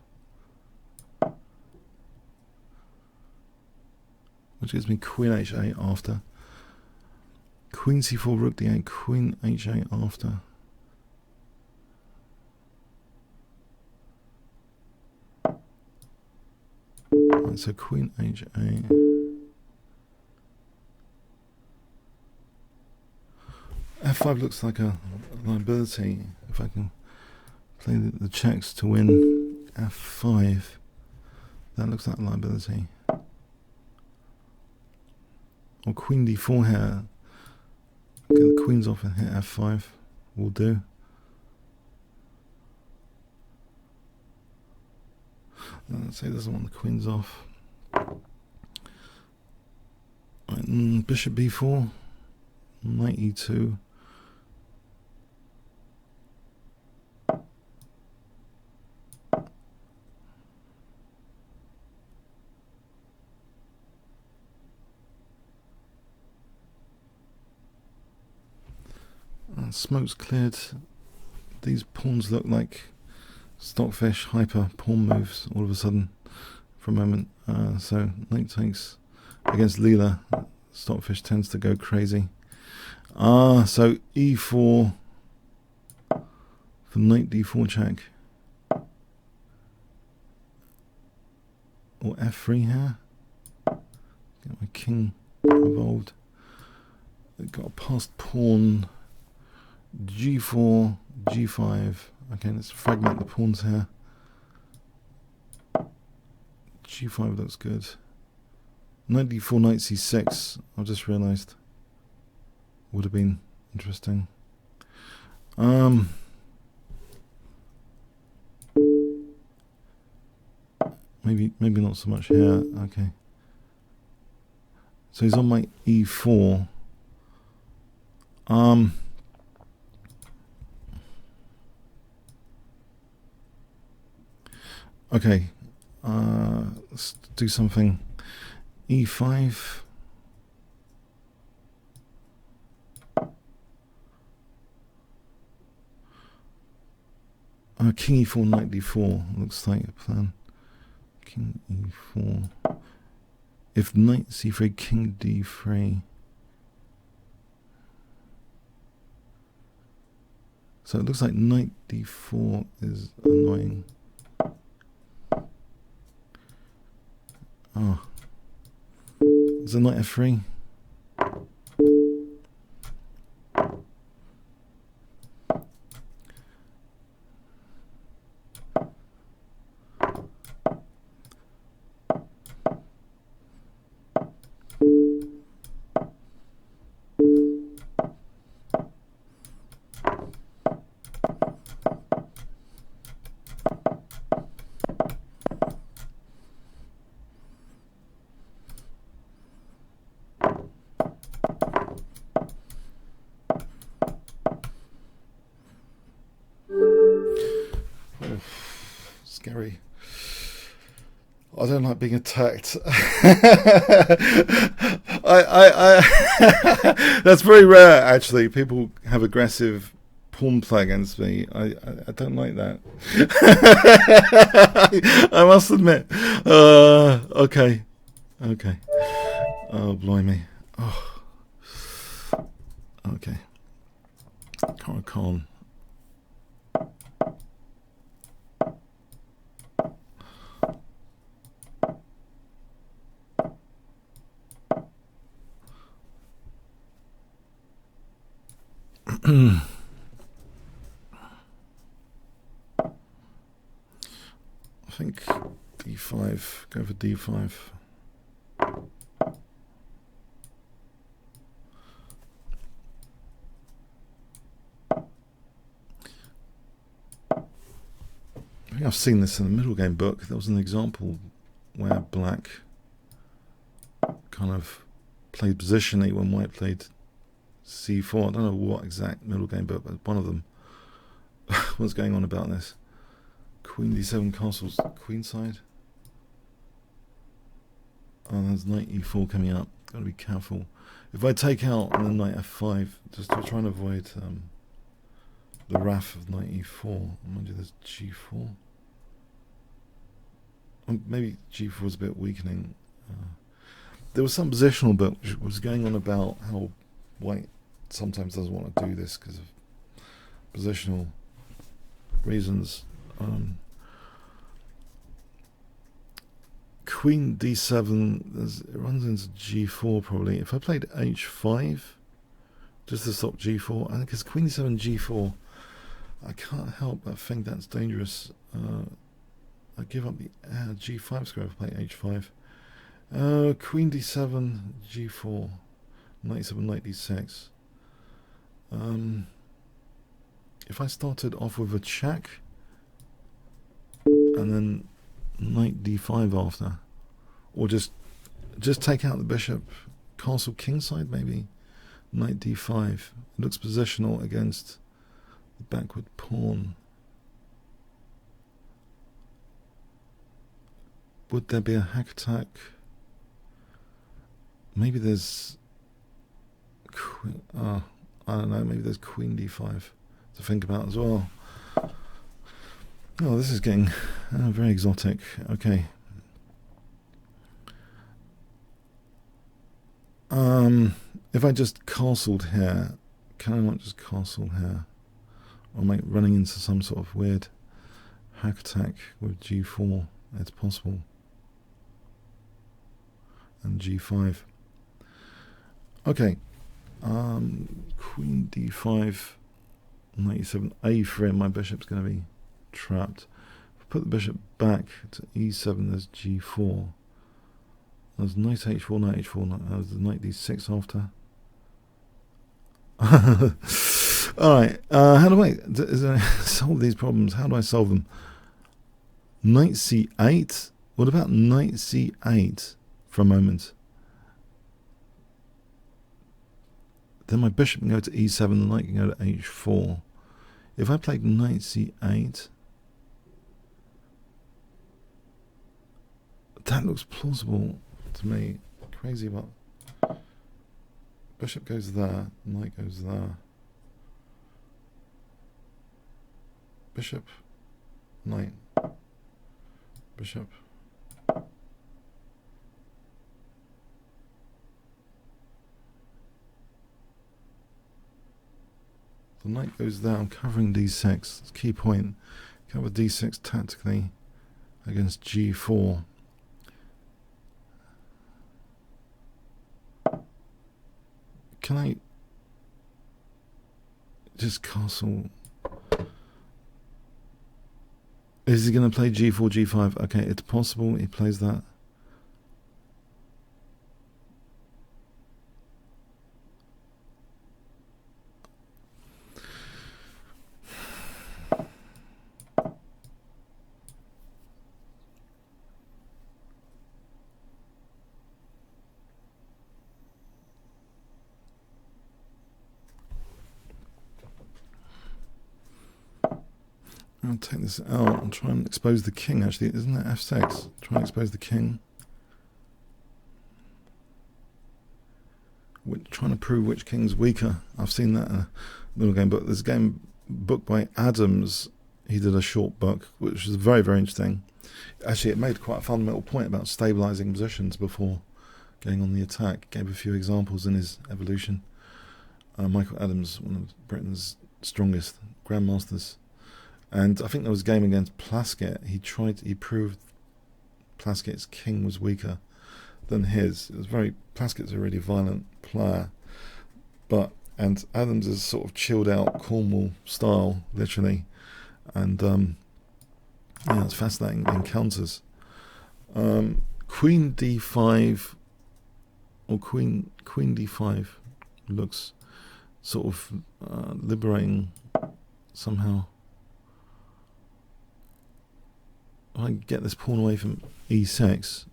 Which gives me queen h8 after. Queen c4, rook d8, queen h8 after. Right, so queen h8. f5 looks like a liability. If I can play the checks to win f5, that looks like a liability. Or queen d4 here. Get the queens off and hit f5. Will do. Let's say it doesn't want the queens off. Right, bishop b4. Knight e2. Smoke's cleared. These pawns look like stockfish hyper pawn moves all of a sudden for a moment. So knight takes against Leela. Stockfish tends to go crazy. So e4 for knight d4 check. Or f3 here. Get my king involved. I've got a passed pawn. g4, g5. Okay, let's fragment the pawns here. g5 looks good. Knight d4, knight c6. I've just realised. Would have been interesting. Maybe not so much here. Okay. So he's on my e4. Okay. Let's do something. e5. King e4, knight d4 looks like a plan. King e4. If knight c3, king d3. So it looks like knight d4 is annoying. Oh. Is it knight f3? Scary. I don't like being attacked. That's very rare, actually. People have aggressive pawn play against me. I don't like that. I must admit. Okay. Oh, blimey. Oh. Okay. Can't. I think d5, go for d5. I think I've seen this in the middle game book. There was an example where black kind of played positionally when white played c4. I don't know what exact middle game book, but one of them was going on about this. Queen d7 castles queenside. Oh, there's knight e4 coming up. Got to be careful. If I take out and then knight f5, just to try and avoid the wrath of knight e4. I'm going to do this g4. Maybe g4 is a bit weakening. There was some positional book which was going on about how white sometimes doesn't want to do this because of positional reasons. Queen d7, it runs into g4 probably. If I played h5, just to stop g4, and because queen d7, g4, I can't help but think that's dangerous. I give up the g5 square if I play h5. Queen d7, g4, knight e7, knight d6. If I started off with a check and then knight d5 after, or just take out the bishop, castle kingside maybe, knight d5. It looks positional against the backward pawn. Would there be a hack attack? Maybe there's I don't know, maybe there's queen d5 to think about as well. Oh, this is getting very exotic. Okay. If I just castled here, can I not just castle here? Or am I running into some sort of weird hack attack with g4? It's possible. And g5. Okay. Queen d5, knight e7, a3. My bishop's going to be trapped. If I put the bishop back to e7, there's g4. There's knight h4, knight h4, there's the knight d6 after. Alright, how do I solve these problems? How do I solve them? Knight c8? What about knight c8 for a moment? Then my bishop can go to e7, the knight can go to h4. If I played knight c8, that looks plausible to me. Crazy, but bishop goes there, knight goes there. Bishop, knight, bishop. The knight goes there. I'm covering d6. It's a key point. Cover d6 tactically against g4. Can I just castle? Is he going to play g4, g5? Okay, it's possible he plays that. I'll take this out and try and expose the king, actually. Isn't that f6? Try and expose the king. Trying to prove which king's weaker. I've seen that in a little game book. There's a game book by Adams. He did a short book, which was very, very interesting. Actually, it made quite a fundamental point about stabilising positions before getting on the attack. Gave a few examples in his evolution. Michael Adams, one of Britain's strongest grandmasters. And I think there was a game against Plaskett. He proved Plaskett's king was weaker than his. It was Plaskett's a really violent player, and Adams is sort of chilled out Cornwall style, literally, and yeah, it's fascinating encounters. Queen d5 or queen d5 looks sort of liberating somehow. I get this pawn away from e6.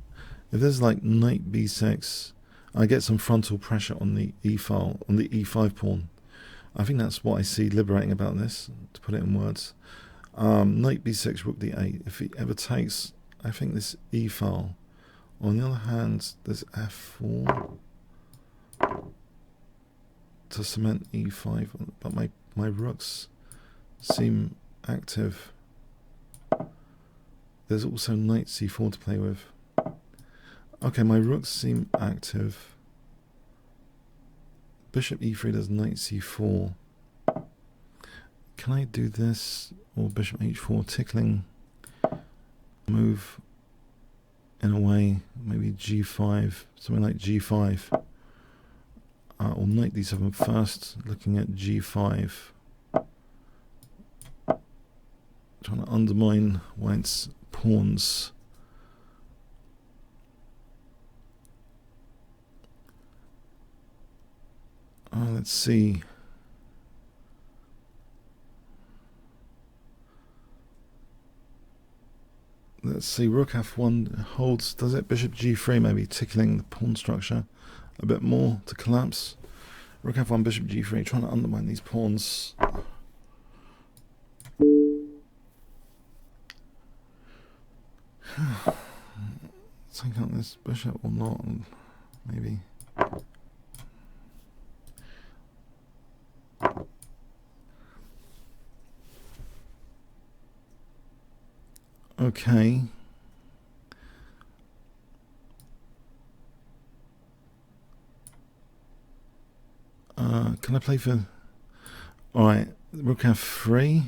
If there's like knight b6, I get some frontal pressure on the e file, on the e5 pawn. I think that's what I see liberating about this, to put it in words. Knight b6, rook d8. If he ever takes, I think this e file. On the other hand, there's f4 to cement e5, but my rooks seem active. There's also knight c4 to play with. Okay, my rooks seem active. Bishop e3 does knight c4. Can I do this? Or bishop h4, tickling move in a way, maybe g5, something like g5. Or knight d7 first, looking at g5. Trying to undermine white's pawns. Let's see. Let's see, rook f1 holds, does it? Bishop g3 maybe, tickling the pawn structure a bit more to collapse. Rook f1, bishop g3, trying to undermine these pawns. Take out this bishop or not, maybe. Okay. Can I play for... Alright, Rook f3.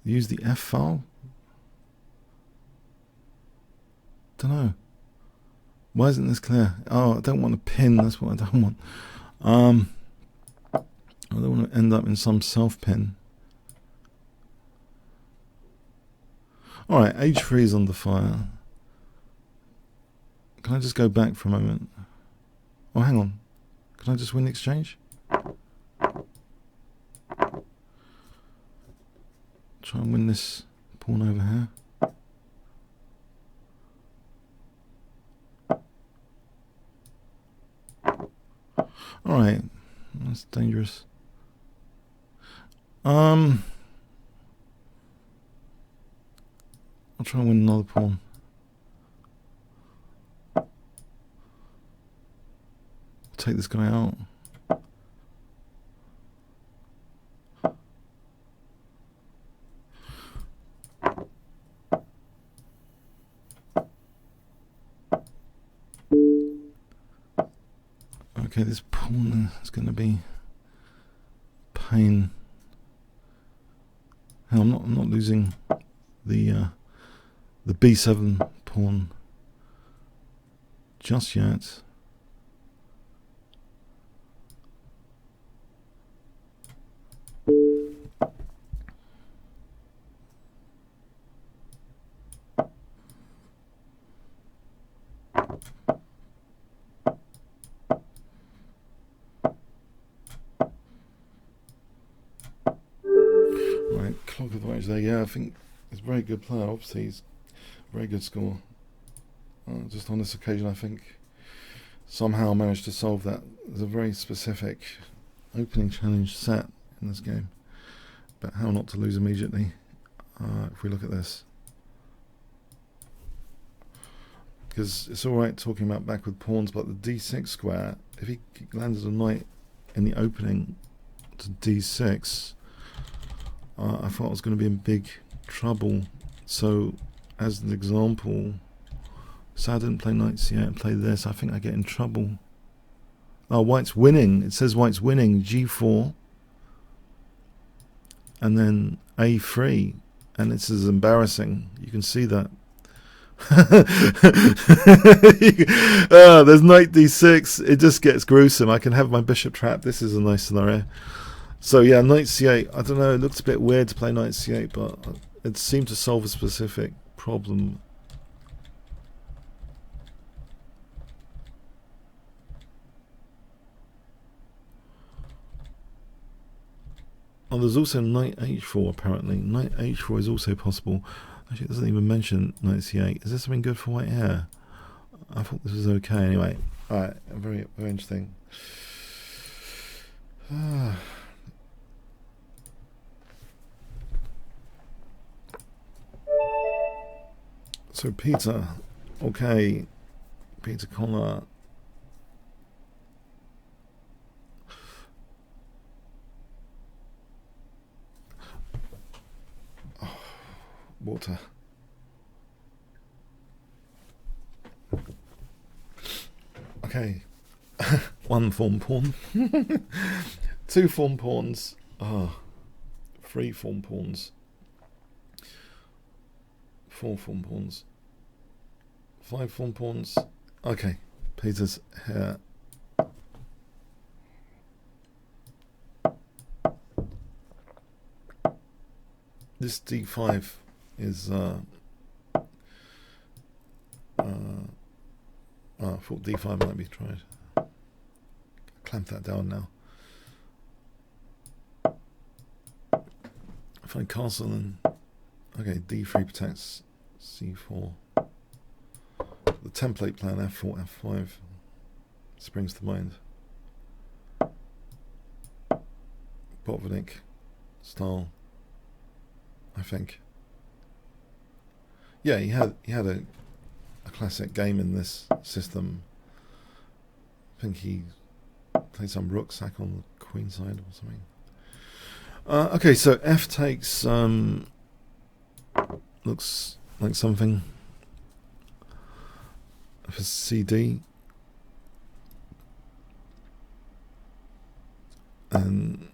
Use the f file. Don't know. Why isn't this clear? Oh, I don't want a pin. That's what I don't want. I don't want to end up in some self pin. All right, h3 is under fire. Can I just go back for a moment? Oh, hang on. Can I just win the exchange? Try and win this pawn over here. Alright, that's dangerous. I'll try and win another pawn. Take this guy out. Okay, this pawn is going to be pain. Hell, I'm not losing the b7 pawn just yet. Right, clock advantage there. Yeah, I think he's a very good player. Obviously, he's a very good scorer. Just on this occasion, I think somehow managed to solve that. There's a very specific opening challenge set in this game, but how not to lose immediately. If we look at this, because it's all right talking about backward pawns, but the d6 square, if he landed a knight in the opening to d6, I thought I was going to be in big trouble. So as an example, so I didn't play knight c8 and play this, I think I get in trouble. Oh, white's winning. It says white's winning. G4 and then a3, and this is embarrassing. You can see that. There's knight d6. It just gets gruesome. I can have my bishop trapped. This is a nice scenario. So yeah, knight c8. I don't know, it looks a bit weird to play knight c8, but it seemed to solve a specific problem. Oh, there's also knight h4 apparently. Knight h4 is also possible. Actually, it doesn't even mention knight c8. Is this something good for white here? I thought this was okay anyway. Alright, very, very interesting. So Peter, okay, Peter Connor. Oh, water. Okay, one form pawn, two form pawns, three form pawns, four form pawns, five form pawns. Okay, Peter's here. This d5 is I thought d5 might be tried. Clamp that down now. Find castle and okay, d3 protects c4. The template plan f4, f5 springs to mind. Botvinnik style, I think. Yeah, he had a classic game in this system. I think he played some rook sack on the queen side or something. Okay, so f takes looks like something for cd, and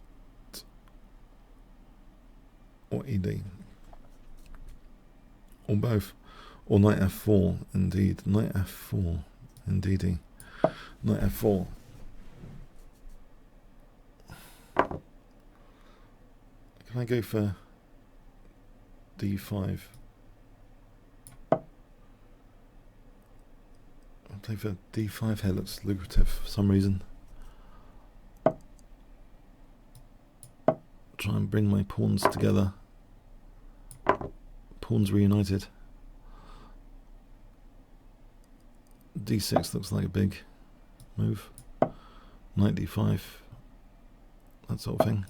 both. Or knight f4, indeed. Knight f4, indeedy. Knight f4. Can I go for d5? I'll play for d5 here, looks lucrative for some reason. Try and bring my pawns together. Pawns reunited. d6 looks like a big move. Knight d5, that sort of thing.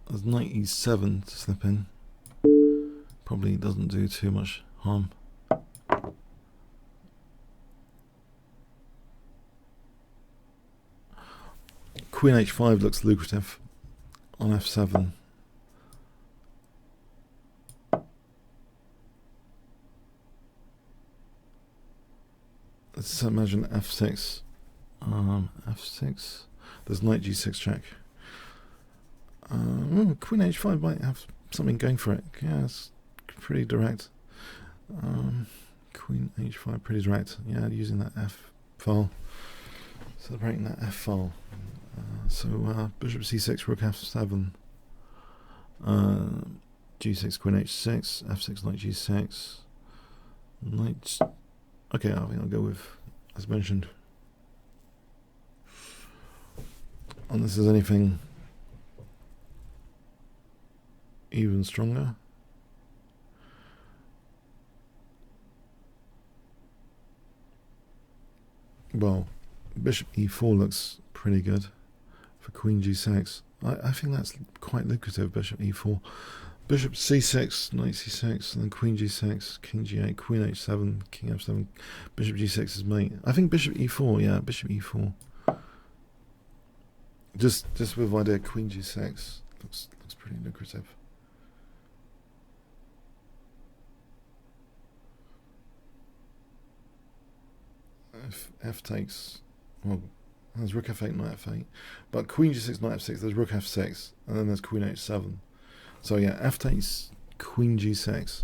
There's knight e7 to slip in. Probably doesn't do too much harm. Queen h5 looks lucrative on f7. Let's imagine f6. F6. There's knight g6 check. Queen h5 might have something going for it. Yeah, it's pretty direct. Queen h5, pretty direct. Yeah, using that f file. Celebrating that f file. Bishop c6, rook f7. g6, queen h6, f6, knight g6. Knight. Okay, I think I'll go with, as mentioned. Unless there's anything even stronger. Well, bishop e4 looks pretty good for queen g6. I think that's quite lucrative, bishop e4. Bishop c6, knight c6, and then queen g6, king g8, queen h7, king f7, bishop g6 is mate. I think bishop e4, yeah, bishop e4. Just with idea, queen g6 looks pretty lucrative. If f takes, well, there's rook f8, knight f8, but queen g6, knight f6, there's rook f6, and then there's queen h7. So yeah, f takes queen g6,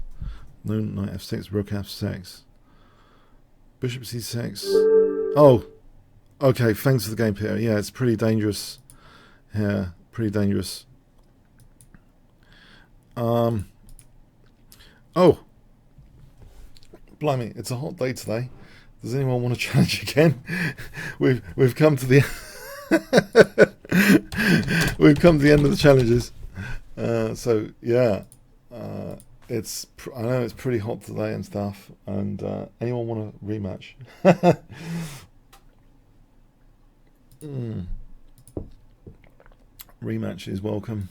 no knight f6, rook f6, bishop c6. Oh, okay, thanks for the game, Peter. Yeah, it's pretty dangerous here, pretty dangerous. Oh, blimey, it's a hot day today. Does anyone want to challenge again? We've come to the we've come to the end of the challenges. So yeah, I know it's pretty hot today and stuff. And anyone want a rematch? Rematch is welcome.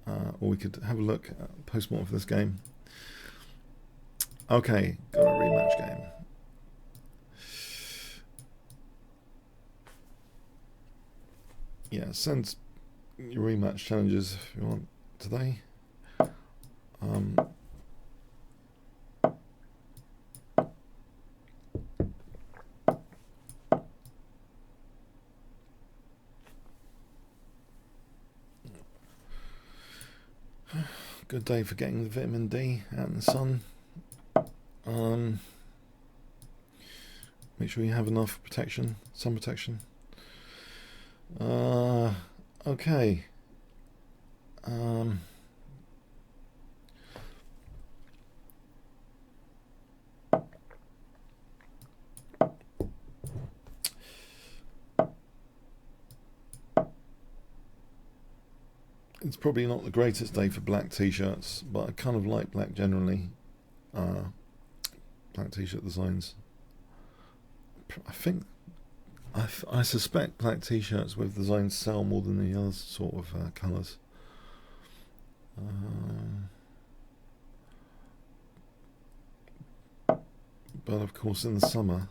Or we could have a look at post-mortem for this game. Okay, got a rematch game. Yeah, send your rematch challenges if you want today. Good day for getting the vitamin D out in the sun. Make sure you have enough protection, sun protection. Okay. It's probably not the greatest day for black t-shirts, but I kind of like black generally. Black t-shirt designs. I suspect black t-shirts with designs sell more than the other sort of colours. But of course in the summer,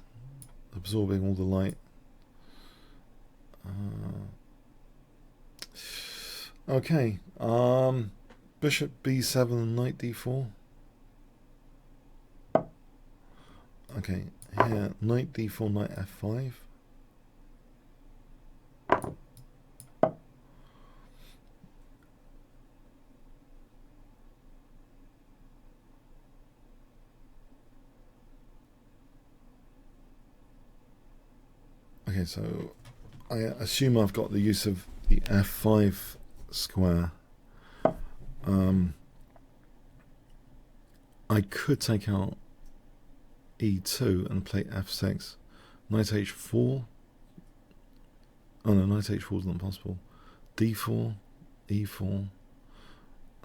absorbing all the light. Okay, bishop b7 and knight d4. Okay, here, knight d4, knight f5. Okay, so I assume I've got the use of the f5 square. I could take out e2 and play f6. Knight h4. Oh no, knight h4 is not possible. d4, e4.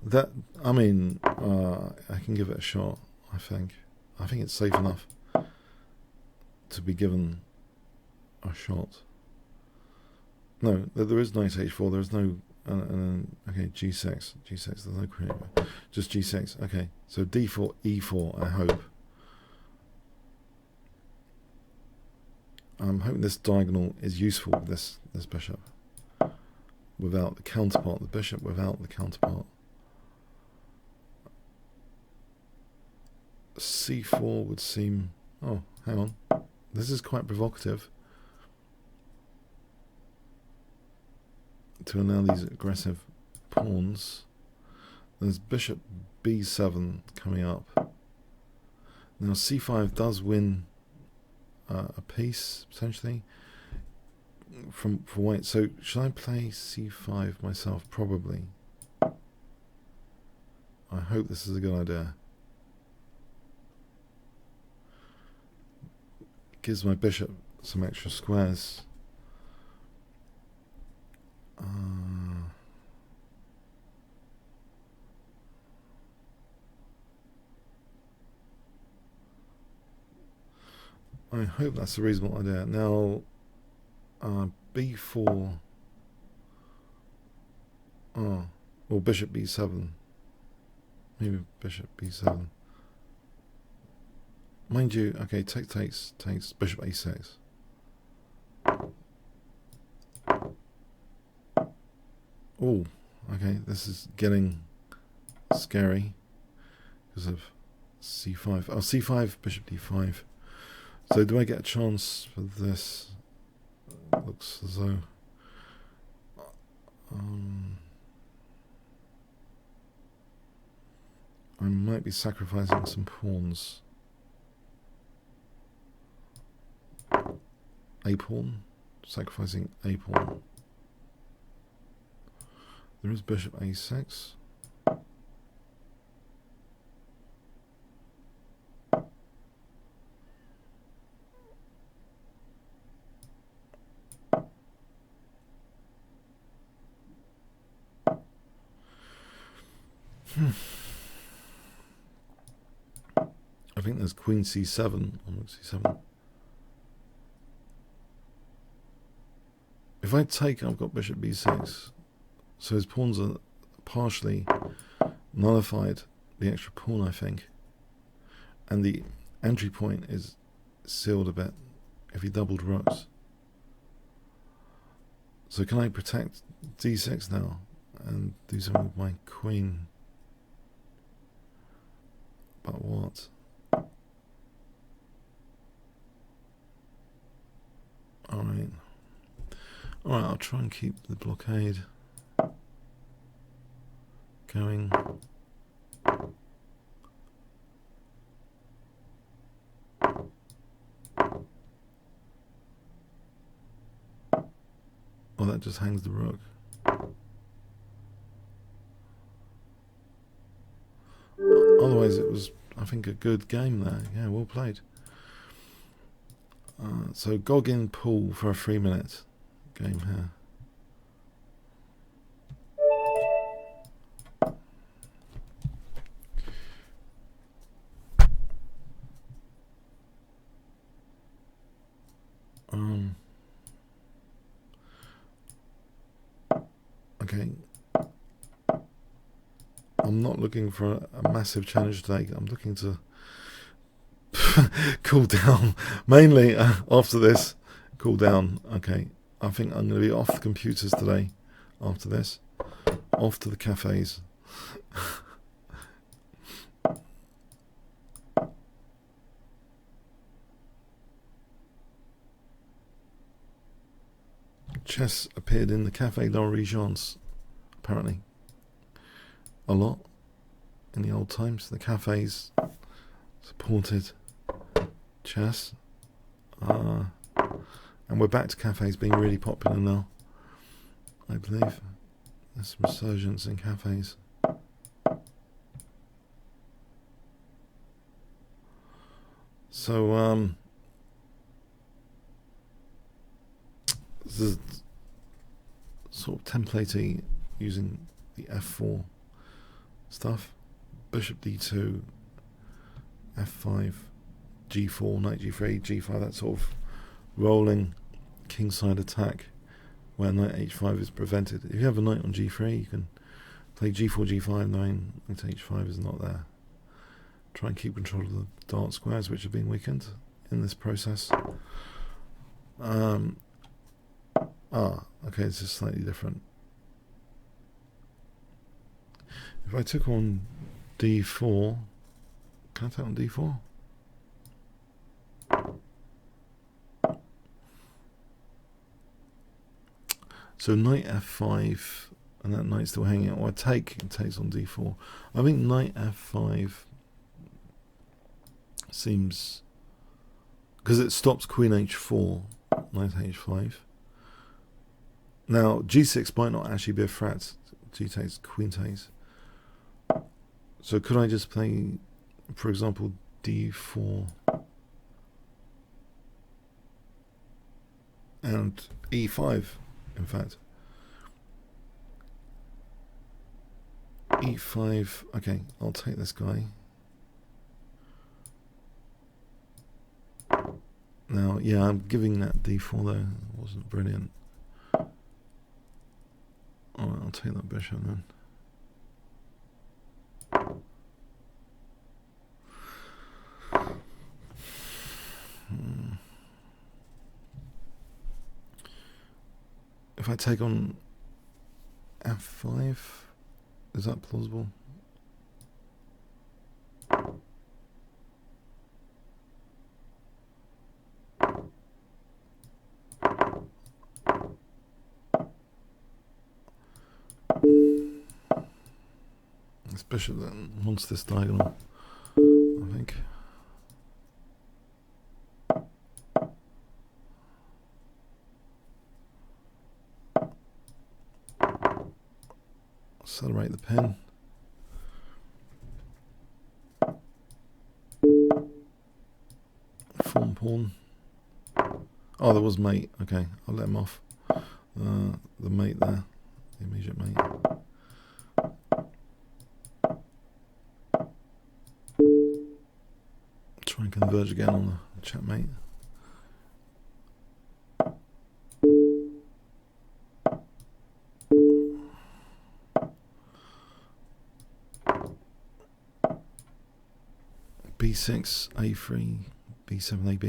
That, I mean, I can give it a shot. I think it's safe enough to be given a shot. No, there is knight h4. There is no. Okay, g6. There's no creative. Just g6. Okay, so d4, e4. I hope. I'm hoping this diagonal is useful with this bishop without the counterpart. The bishop without the counterpart. c4 would seem. Oh, hang on. This is quite provocative to allow these aggressive pawns. There's bishop b7 coming up. Now c5 does win a piece potentially for white. So should I play c5 myself? Probably. I hope this is a good idea. Gives my bishop some extra squares. I hope that's a reasonable idea. Now, b4. Or bishop b7. Maybe bishop b7. Mind you, okay, takes bishop a6. Oh, okay, this is getting scary because of c5. Oh, c5, bishop d5. So do I get a chance for this? It looks as though I might be sacrificing some pawns. A pawn, sacrificing a pawn. There is bishop a6. I think there's queen c7 on rook c7. If I take, I've got bishop b6. So his pawns are partially nullified, the extra pawn, I think. And the entry point is sealed a bit if he doubled rooks. So can I protect d6 now and do something with my queen? But what? Alright. Alright, I'll try and keep the blockade going. Oh, that just hangs the rook. Otherwise it was, I think, a good game there. Yeah, well played. So Goggin Pool for a 3-minute game here. Okay. I'm not looking for a massive challenge today. I'm looking to cool down. Mainly after this, cool down. Okay. I think I'm going to be off the computers today after this. Off to the cafes. Chess appeared in the Café d'Origence, apparently. A lot in the old times. The cafes supported chess. And we're back to cafes being really popular now, I believe. There's some resurgence in cafes. So, this is sort of templatey using the f4 stuff. Bishop d2, f5, g4, knight g3, g5, that sort of rolling kingside attack where knight h5 is prevented. If you have a knight on g3, you can play g4, g5, knowing knight h5 is not there. Try and keep control of the dark squares which are being weakened in this process. Okay, this is slightly different. If I took on d4, can I take on d4? So knight f5, and that knight's still hanging out. Or I take, and takes on d4. I think knight f5 seems, because it stops queen h4, knight h5. Now g6 might not actually be a threat. G takes, queen takes. So could I just play, for example, d4 and e5? In fact, e5. Okay, I'll take this guy. Now, yeah, I'm giving that d4 though. It wasn't brilliant. Alright, I'll take that bishop then. If I take on f5, is that plausible? This bishop then wants this diagonal, I think. Accelerate the pin. Form pawn. Oh, there was mate. Okay, I'll let him off. The mate there, the immediate mate. Try and converge again on the checkmate. b6, a3, b7, ab.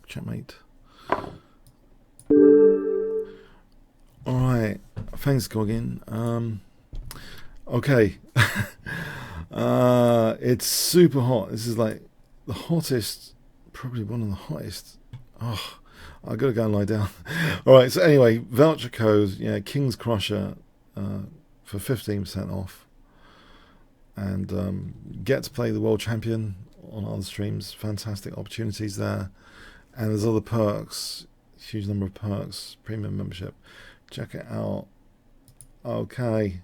Checkmate. Alright, thanks Goggin. Okay. It's super hot. This is like the hottest, probably one of the hottest. Oh, I gotta go and lie down. Alright, so anyway, voucher code, yeah, Kingscrusher for 15% off. And get to play the world champion on other streams. Fantastic opportunities there. And there's other perks, huge number of perks, premium membership. Check it out. Okay.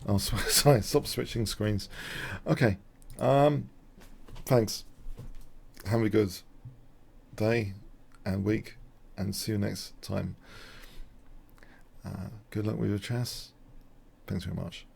Oh, sorry, stop switching screens. Okay. Thanks. Have a good day and week, and see you next time. Good luck with your chess. Thanks very much.